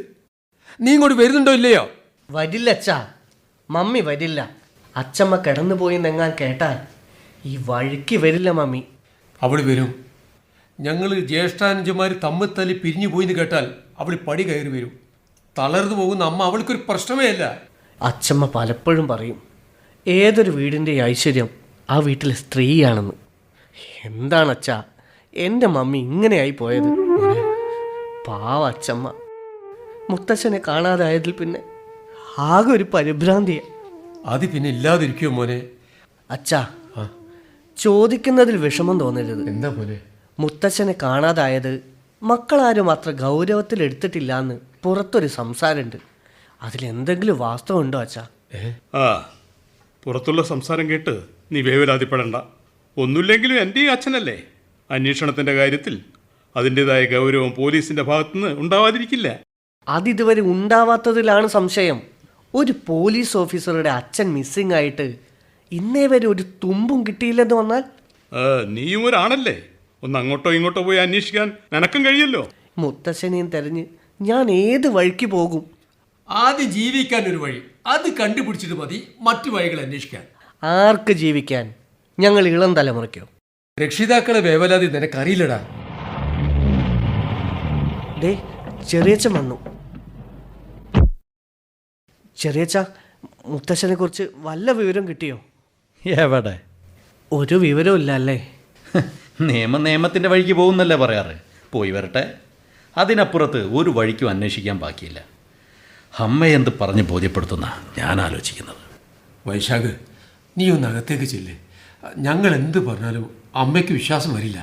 നീ ഇങ്ങോട്ട് വരുന്നുണ്ടോ ഇല്ലയോ? വരില്ല അച്ഛാ, മമ്മി വരില്ല. അച്ഛമ്മ കിടന്നു പോയി നെങ്ങാൻ കേട്ടാൽ ഈ വഴിക്ക് വരില്ല മമ്മി. അവൾ വരും. ഞങ്ങൾ ജ്യേഷ്ഠാനുജന്മാർ തമ്മിത്തല്ലി പിരിഞ്ഞു പോയിന്ന് കേട്ടാൽ അവൾ പടി കയറി വരും. തളർന്നു പോകുന്ന അമ്മ അവൾക്കൊരു പ്രശ്നമേ അല്ല. അച്ഛമ്മ പലപ്പോഴും പറയും, ഏതൊരു വീടിൻ്റെ ഐശ്വര്യം ആ വീട്ടിലെ സ്ത്രീയാണെന്ന്. എന്താണ് അച്ഛാ എൻ്റെ മമ്മി ഇങ്ങനെയായി പോയത്? പാവ അച്ഛമ്മ. മുത്തശ്ശനെ കാണാതായതിൽ പിന്നെ ആകെ ഒരു പരിഭ്രാന്തിയാണ്. അത് പിന്നെ ഇല്ലാതിരിക്കുമോ മോനെ? അച്ഛാ, ചോദിക്കുന്നതിൽ വിഷമം തോന്നരുത്. എന്താ മോനെ? മുത്തശ്ശനെ കാണാതായത് മക്കളാരും അത്ര ഗൗരവത്തിൽ എടുത്തിട്ടില്ല എന്ന് പുറത്തൊരു സംസാരമുണ്ട്. അതിലെന്തെങ്കിലും വാസ്തവമുണ്ടോ അച്ഛാ? ആ, പുറത്തുള്ള സംസാരം കേട്ട് നീ വേവലാതിപ്പെടണ്ട. ഒന്നുമില്ലെങ്കിലും എൻ്റെ ഈ അച്ഛനല്ലേ. അന്വേഷണത്തിൻ്റെ കാര്യത്തിൽ അതിൻ്റെതായ ഗൗരവം പോലീസിൻ്റെ ഭാഗത്തുനിന്ന് ഉണ്ടാവാതിരിക്കില്ല. അതിതുവരെ ഉണ്ടാവാത്തതിലാണ് സംശയം. ഒരു പോലീസ് ഓഫീസറുടെ അച്ഛൻ മിസ്സിംഗ് ആയിട്ട് ഇന്നേ വരെ ഒരു തുമ്പും കിട്ടിയില്ലെന്ന് വന്നാൽ? നീയും ഒരാണല്ലേ, ഒന്ന് അങ്ങോട്ടോ ഇങ്ങോട്ടോ പോയി അന്വേഷിക്കാൻ നിനക്കും കഴിയല്ലോ. മുത്തശ്ശനെയും തെരഞ്ഞ് ഞാൻ ഏത് വഴിക്ക് പോകും? ആദ്യം ജീവിക്കാൻ ഒരു വഴി, അത് കണ്ടുപിടിച്ചിട്ട് മതി മറ്റു വഴികൾ അന്വേഷിക്കാൻ. ആർക്ക് ജീവിക്കാൻ? ഞങ്ങൾ ഇളം തലമുറയ്ക്കോ? രക്ഷിതാക്കളെ വേവലാതി നിനക്കറിയില്ലടാ. ഡേ, ചെറിയച്ഛൻ വന്നു. ചെറിയച്ഛ, മുത്തശ്ശനെ കുറിച്ച് വല്ല വിവരം കിട്ടിയോ? എവിടെ? ഒരു വിവരവും ഇല്ല അല്ലേ? നിയമത്തിൻ്റെ വഴിക്ക് പോകുന്നല്ലേ പറയാറ്. പോയി വരട്ടെ. അതിനപ്പുറത്ത് ഒരു വഴിക്കും അന്വേഷിക്കാൻ ബാക്കിയില്ല. അമ്മയെന്ത് പറഞ്ഞ് ബോധ്യപ്പെടുത്തുന്ന ഞാൻ ആലോചിക്കുന്നത്. വൈശാഖ്, നീ ഒന്ന് അകത്തേക്ക് ചെല്ല്. ഞങ്ങൾ എന്ത് പറഞ്ഞാലും അമ്മയ്ക്ക് വിശ്വാസം വരില്ല.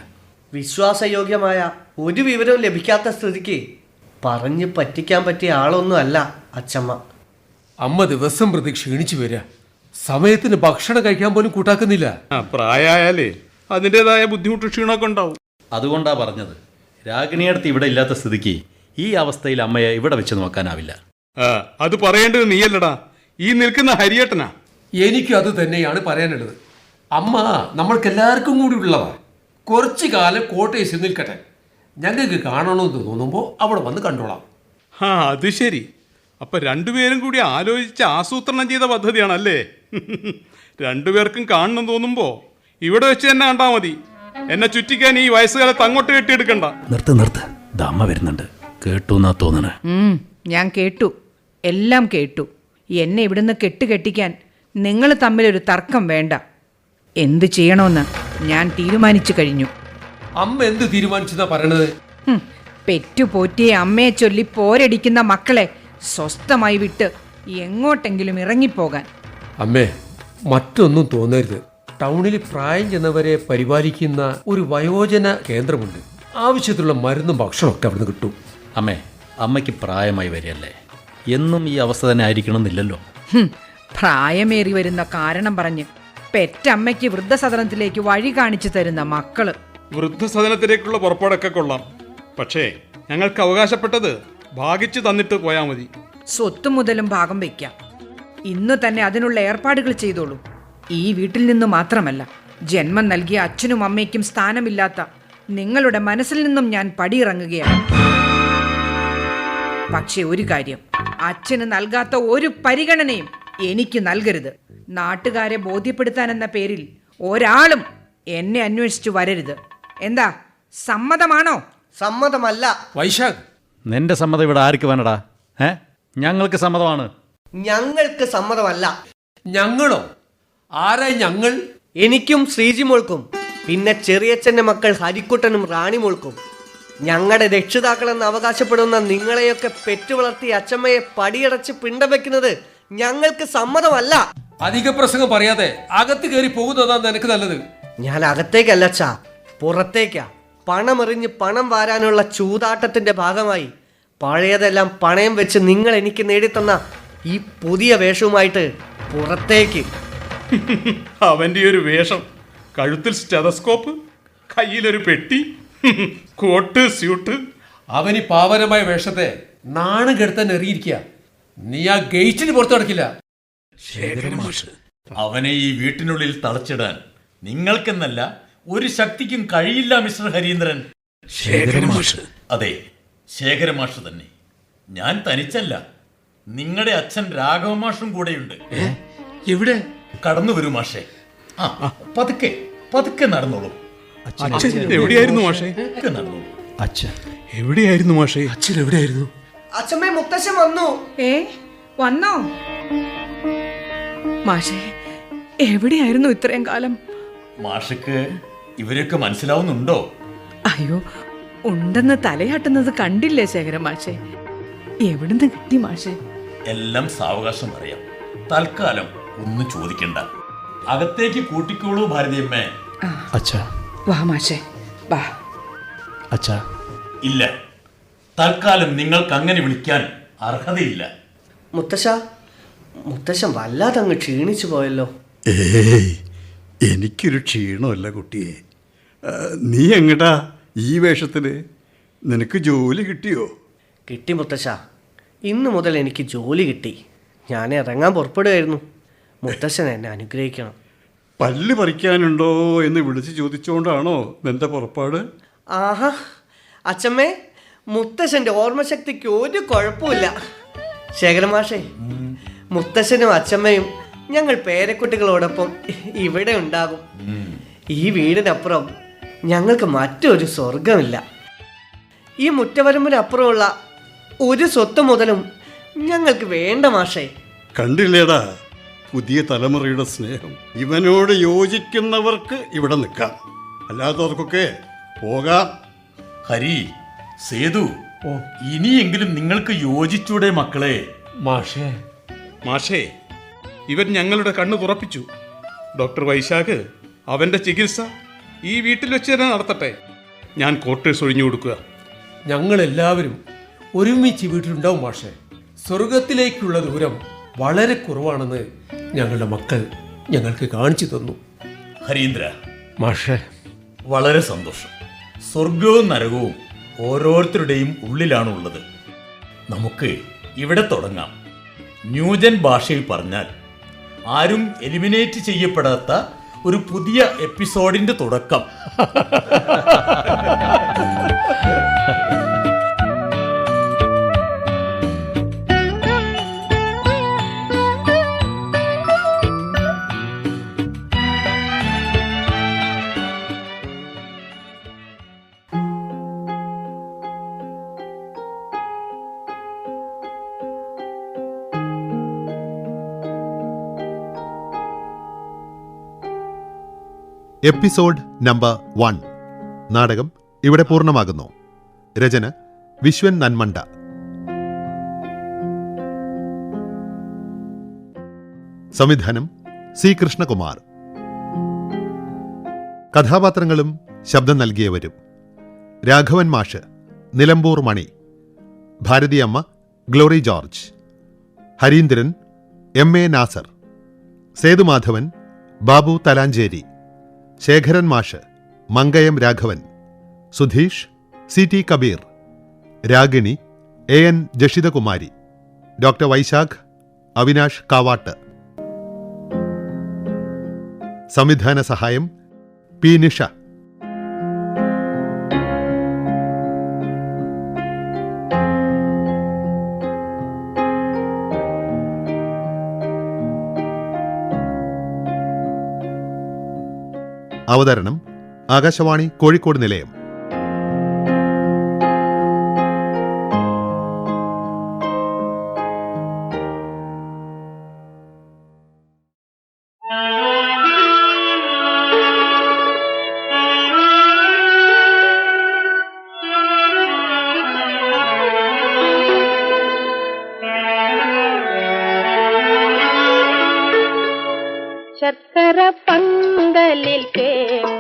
വിശ്വാസയോഗ്യമായ ഒരു വിവരവും ലഭിക്കാത്ത സ്ഥിതിക്ക് പറഞ്ഞ് പറ്റിക്കാൻ പറ്റിയ ആളൊന്നും അല്ല അച്ഛമ്മ. അമ്മ ദിവസം പ്രതി ക്ഷീണിച്ചു വരിക. സമയത്തിന് ഭക്ഷണം കഴിക്കാൻ പോലും കൂട്ടാക്കുന്നില്ല. പ്രായമായാലേ അതിൻ്റെതായ ബുദ്ധിമുട്ട് ക്ഷീണമൊക്കെ ഉണ്ടാവും. അതുകൊണ്ടാണ് പറഞ്ഞത്, രാഗിണിയടുത്ത് ഇവിടെ ഇല്ലാത്ത സ്ഥിതിക്ക് ഈ അവസ്ഥയിൽ അമ്മയെ ഇവിടെ വെച്ച് നോക്കാനാവില്ല. അത് പറയേണ്ടത് നീയല്ലടാ, ഈ നിൽക്കുന്ന ഹരിയേട്ടനാ. എനിക്കും അത് തന്നെയാണ് പറയാനുള്ളത്. അമ്മ നമ്മൾക്കെല്ലാവർക്കും കൂടി ഉള്ളതാ. കുറച്ചു കാലം കോട്ടേഴ്സിൽ നിൽക്കട്ടെ, ഞങ്ങൾക്ക് കാണണമെന്ന് തോന്നുമ്പോൾ അവിടെ വന്ന് കണ്ടോളാം. അത് ശരി. അപ്പൊ രണ്ടുപേരും കൂടി ആലോചിച്ച് ആസൂത്രണം ചെയ്ത പദ്ധതിയാണല്ലേ? രണ്ടുപേർക്കും കാണണം തോന്നുമ്പോ ഇവിടെ വെച്ച് തന്നെ കണ്ടാ മതി. എന്നെ ചുറ്റിക്കാൻ ഈ വയസ്സുകാലത്ത് അങ്ങോട്ട് കെട്ടിയെടുക്കണ്ട. നിർത്ത് ദമ്മ വരുന്നുണ്ട്. കേട്ടു എന്നാ തോന്നണേ. ഞാൻ കേട്ടു, എല്ലാം കേട്ടു. എന്നെ ഇവിടുന്ന് കെട്ടിക്കാൻ നിങ്ങൾ തമ്മിലൊരു തർക്കം വേണ്ട. എന്ത് ചെയ്യണമെന്ന് ഞാൻ തീരുമാനിച്ചു കഴിഞ്ഞു. അമ്മ എന്ത് തീരുമാനിച്ചെന്നാ പറയണത്? പെറ്റുപോറ്റിയെ അമ്മയെ ചൊല്ലി പോരടിക്കുന്ന മക്കളെ സ്വസ്ഥമായി വിട്ട് എങ്ങോട്ടെങ്കിലും ഇറങ്ങിപ്പോകാൻ. അമ്മേ, മറ്റൊന്നും തോന്നരുത്. ടൗണിൽ പ്രായം ചെന്നവരെ പരിപാലിക്കുന്ന ഒരു വയോജന കേന്ദ്രമുണ്ട്. ആവശ്യത്തിലുള്ള മരുന്നും ഭക്ഷണമൊക്കെ അവിടുന്ന് കിട്ടും. അമ്മേ, അമ്മയ്ക്ക് പ്രായമായി വരികയല്ലേ, എന്നും ഈ അവസ്ഥ തന്നെ ആയിരിക്കണമെന്നില്ലല്ലോ. പ്രായമേറി വരുന്ന കാരണം പറഞ്ഞ് പെറ്റമ്മയ്ക്ക് വൃദ്ധസദനത്തിലേക്ക് വഴി കാണിച്ചു തരുന്ന മക്കള്. വൃദ്ധസദനത്തിലേക്കുള്ള പുറപ്പാടൊക്കെ കൊള്ളാം, പക്ഷേ ഞങ്ങൾക്ക് അവകാശപ്പെട്ടത് ഭാഗിച്ചു തന്നിട്ട് പോയാൽ മതി. സ്വത്ത് മുതലും ഭാഗം വയ്ക്കാം. ഇന്നു തന്നെ അതിനുള്ള ഏർപ്പാടുകൾ ചെയ്തോളൂ. ഈ വീട്ടിൽ നിന്ന് മാത്രമല്ല, ജന്മം നൽകിയ അച്ഛനും അമ്മയ്ക്കും സ്ഥാനമില്ലാത്ത നിങ്ങളുടെ മനസ്സിൽ നിന്നും ഞാൻ പടിയിറങ്ങുകയാണ്. പക്ഷെ ഒരു കാര്യം, അച്ഛന് നൽകാത്ത ഒരു പരിഗണനയും എനിക്ക് നൽകരുത്. നാട്ടുകാരെ ബോധ്യപ്പെടുത്താനെന്ന പേരിൽ ഒരാളും എന്നെ അന്വേഷിച്ചു വരരുത്. എന്താ, സമ്മതമാണോ? സമ്മതമല്ല. വൈശാഖ്, നിന്റെ സമ്മതം ഇവിടെ ആർക്ക് വേണടാ? ഞങ്ങൾക്ക് സമ്മതമാണ്. ഞങ്ങൾക്ക് സമ്മതമല്ല. ഞങ്ങളോ? ആരായി ഞങ്ങൾ? എനിക്കും ശ്രീജിമോൾക്കും, പിന്നെ ചെറിയച്ഛൻ്റെ മക്കൾ ഹരിക്കുട്ടനും റാണിമോൾക്കും. ഞങ്ങളുടെ രക്ഷിതാക്കളെന്ന് അവകാശപ്പെടുന്ന നിങ്ങളെയൊക്കെ പെറ്റുവളർത്തി അച്ചമ്മയെ പടിയടച്ച് പിണ്ടം വെക്കുന്നത് ഞങ്ങൾക്ക് സമ്മതമല്ല. അധിക പ്രസംഗം പറയാതെ അകത്ത് കയറി പോകുന്നതാണ് നിനക്ക് നല്ലത്. ഞാൻ അകത്തേക്കല്ല അച്ഛാ, പുറത്തേക്കാ. പണമെറിഞ്ഞ് പണം വാരാനുള്ള ചൂതാട്ടത്തിന്റെ ഭാഗമായി പഴയതെല്ലാം പണയം വെച്ച് നിങ്ങൾ എനിക്ക് നേടിത്തന്ന ഈ പുതിയ വേഷവുമായിട്ട് പുറത്തേക്ക്. അവന്റെ ഒരു വേഷം, കഴുത്തിൽ സ്റ്റെതസ്കോപ്പ്, കയ്യിലൊരു പെട്ടി, കോട്ട് സ്യൂട്ട്. അവന് പാവനമായ വേഷത്തെ നാണം കെടുത്താൻ എറിയിരിക്കുക. നീ ആ ഗേറ്റിന് പുറത്തു നടക്കില്ല. അവനെ ഈ വീട്ടിനുള്ളിൽ തളച്ചിടാൻ നിങ്ങൾക്കെന്നല്ല ഒരു ശക്തിക്കും കഴിയില്ല മിസ്റ്റർ ഹരീന്ദ്രൻ. അതെ, ശേഖരമാഷ് തന്നെ. ഞാൻ തനിച്ചല്ല, നിങ്ങളുടെ അച്ഛൻ രാഘവമാഷും കൂടെയുണ്ട്. എവിടെ? കടന്നു വരൂ മാഷേ. പതുക്കെ പതുക്കെ നടന്നോളൂ. എവിടെയായിരുന്നു മാഷേ? നടന്നോളൂ. എവിടെയായിരുന്നു മാഷേ? അച്ഛൻ എവിടെയായിരുന്നു? അച്ഛമ്മേ, മുത്തശ്ശൻ വന്നു. വന്നോ? മാഷേ, എവിടെയായിരുന്നു ഇത്രയും കാലം? മാഷക്ക് ഇവരൊക്കെ മനസ്സിലാവുന്നുണ്ടോ? അയ്യോ, ഉണ്ടെന്ന് തലയാട്ടുന്നത് കണ്ടില്ലേ ശേഖരൻ മാഷേ? എവിടുന്ന് കിട്ടി മാഷേ? എല്ലാം സാവകാശം അറിയാം. തൽക്കാലം ഒന്നും ചോദിക്കണ്ട. അകത്തേക്ക് കൂട്ടിക്കോളൂ ഭാരതിയമ്മേ. വാ മാഷേ, വാ. ഇല്ല, തൽക്കാലം നിങ്ങൾക്ക് അങ്ങനെ വിളിക്കാൻ അർഹതയില്ല. മുത്തശ്ശൻ വല്ലാതെ അങ്ങ് ക്ഷീണിച്ചു പോയല്ലോ. എനിക്കൊരു ക്ഷീണമല്ല കുട്ടിയെ. നീ എങ്ങടാ ഈ വേഷത്തിന്? നിനക്ക് ജോലി കിട്ടിയോ? കിട്ടി മുത്തശ്ശ, ഇന്നു മുതൽ എനിക്ക് ജോലി കിട്ടി. ഞാൻ ഇറങ്ങാൻ പുറപ്പെടുകയായിരുന്നു. മുത്തശ്ശൻ എന്നെ അനുഗ്രഹിക്കണം. പല്ല് പറിക്കാനുണ്ടോ എന്ന് വിളിച്ച് ചോദിച്ചുകൊണ്ടാണോ നിന്റെ പുറപ്പാട്? ആഹാ, അച്ഛമ്മേ, മുത്തശ്ശൻ്റെ ഓർമ്മശക്തിക്ക് ഒരു കുഴപ്പമില്ല. ശേഖരമാഷേ, മുത്തശ്ശനും അച്ഛമ്മയും ഞങ്ങൾ പേരക്കുട്ടികളോടൊപ്പം ഇവിടെ ഉണ്ടാകും. ഈ വീടിനപ്പുറം ഞങ്ങൾക്ക് മറ്റൊരു സ്വർഗമില്ല. ഈ മുറ്റവരമ്പിനപ്പുറമുള്ള ഒരു സ്വത്ത് മുതലും ഞങ്ങൾക്ക് വേണ്ട മാഷേ. കണ്ടില്ലേടാ പുതിയ തലമുറയുടെ സ്നേഹം. ഇവനോട് യോജിക്കുന്നവർക്ക് ഇവിടെ നിൽക്കാം, അല്ലാത്തവർക്കൊക്കെ പോകാം. ഹരി, സേതു, ഇനിയെങ്കിലും നിങ്ങൾക്ക് യോജിച്ചൂടെ മക്കളെ? മാഷേ, ഇവൻ ഞങ്ങളുടെ കണ്ണ് തുറപ്പിച്ചു. ഡോക്ടർ വൈശാഖ് അവന്റെ ചികിത്സ ഈ വീട്ടിൽ വെച്ച് തന്നെ നടത്തട്ടെ. ഞാൻ ക്വാർട്ടേഴ്സ് ഒഴിഞ്ഞു കൊടുക്കുക. ഞങ്ങളെല്ലാവരും ഒരുമിച്ച് വീട്ടിലുണ്ടാവും മാഷേ. സ്വർഗത്തിലേക്കുള്ള ദൂരം വളരെ കുറവാണെന്ന് ഞങ്ങളുടെ മക്കൾ ഞങ്ങൾക്ക് കാണിച്ചു തന്നു. ഹരീന്ദ്ര മാഷേ, വളരെ സന്തോഷം. സ്വർഗവും നരകവും ഓരോരുത്തരുടെയും ഉള്ളിലാണുള്ളത്. നമുക്ക് ഇവിടെ തുടങ്ങാം. ന്യൂജൻ ഭാഷയിൽ പറഞ്ഞാൽ ആരും എലിമിനേറ്റ് ചെയ്യപ്പെടാത്ത ഒരു പുതിയ എപ്പിസോഡിന്റെ തുടക്കം. Episode number 1. നാടകം ഇവിടെ പൂർണ്ണമാകുന്നു. രചന വിശ്വൻ നന്മണ്ട. സംവിധാനം സി കൃഷ്ണകുമാർ. കഥാപാത്രങ്ങളും ശബ്ദം നൽകിയവരും: രാഘവൻ മാഷ് Nilambur Mani, Bharathiyamma Glory George, Harindran MA. Nasser, Sethumadhavan Babu Thalancheri, Sekharan മാഷ് Mankayam Raghavan, Sudheesh CT. Kabeer, Ragini AN. Jashithakumari, doctor Vaishakh Avinash Kavatt. സംവിധാന സഹായം പി. നിഷ. അവതരണം ആകാശവാണി കോഴിക്കോട് നിലയം. ചക്കര പന്തലിൽ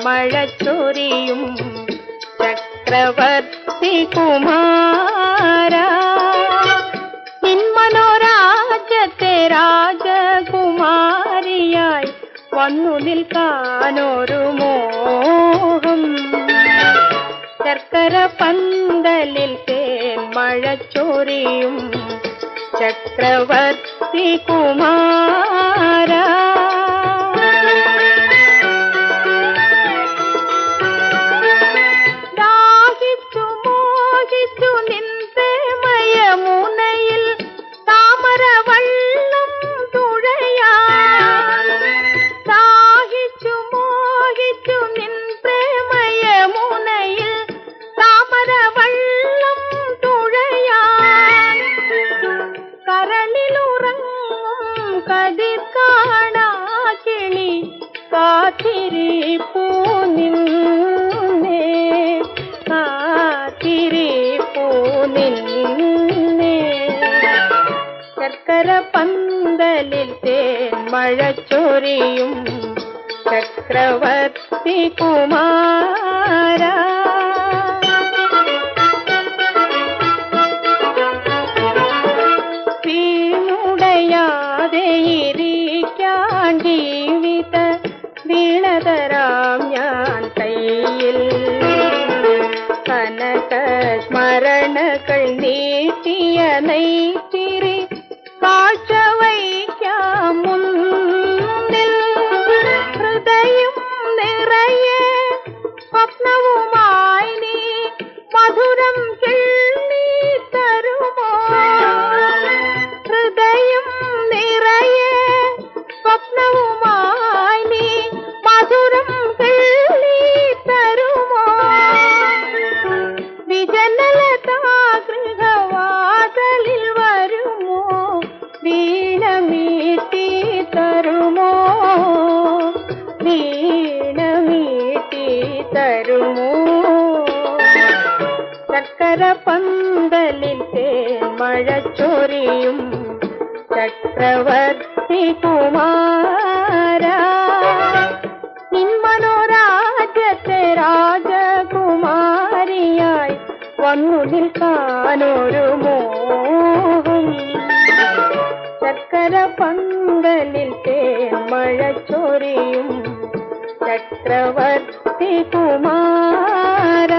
മഴ ചൊരിയും ചക്രവർത്തി കുമാര, നിന്മനോരാജ്യത്തെ രാജകുമാരിയായി വന്നു നിൽക്കാനൊരു മോഹം. ചക്കര പന്തലിൽ മഴ ചൊരിയും ചക്രവർത്തി കുമാര, ചക്കര പന്തലിൽ മഴ ചൊരിയും ചക്രവർത്തി കുമാര. വീണുടയാതെ ഇരിക്കാൻ ജീവിത വീണതരാം ഞാൻ കയ്യിൽ, കനക സ്മരണകൾ നീട്ടിയ നെയ്ത്തിരി കാഴ്ച വയ്ക്കാം മുന്നിൽ. ഹൃദയം നിറയെ സ്വപ്നവുമായി നീ മധുരം കിള്ളി തരുമോ? ഹൃദയം നിറയെ സ്വപ്നവുമായി നീ മധുരം കിള്ളി തരുമോ? വിജനലതാഗൃഹവാതലിൽ വരുമോ? വീണ മീട്ടി തരുമോ? വീണ മീട്ടി തരുമോ? ചക്കര പന്തലിൽ മഴ ചൊരിയും ചക്രവർത്തി കുമാര, നിന്മനോരാജ്യത്തെ രാജകുമാരിയായി വന്നു നിൽക്കാനൊരു മോഹം. ചക്കര പന്തലിൽ മഴ ചൊരിയും ചക്രവർത്തി കുമാര.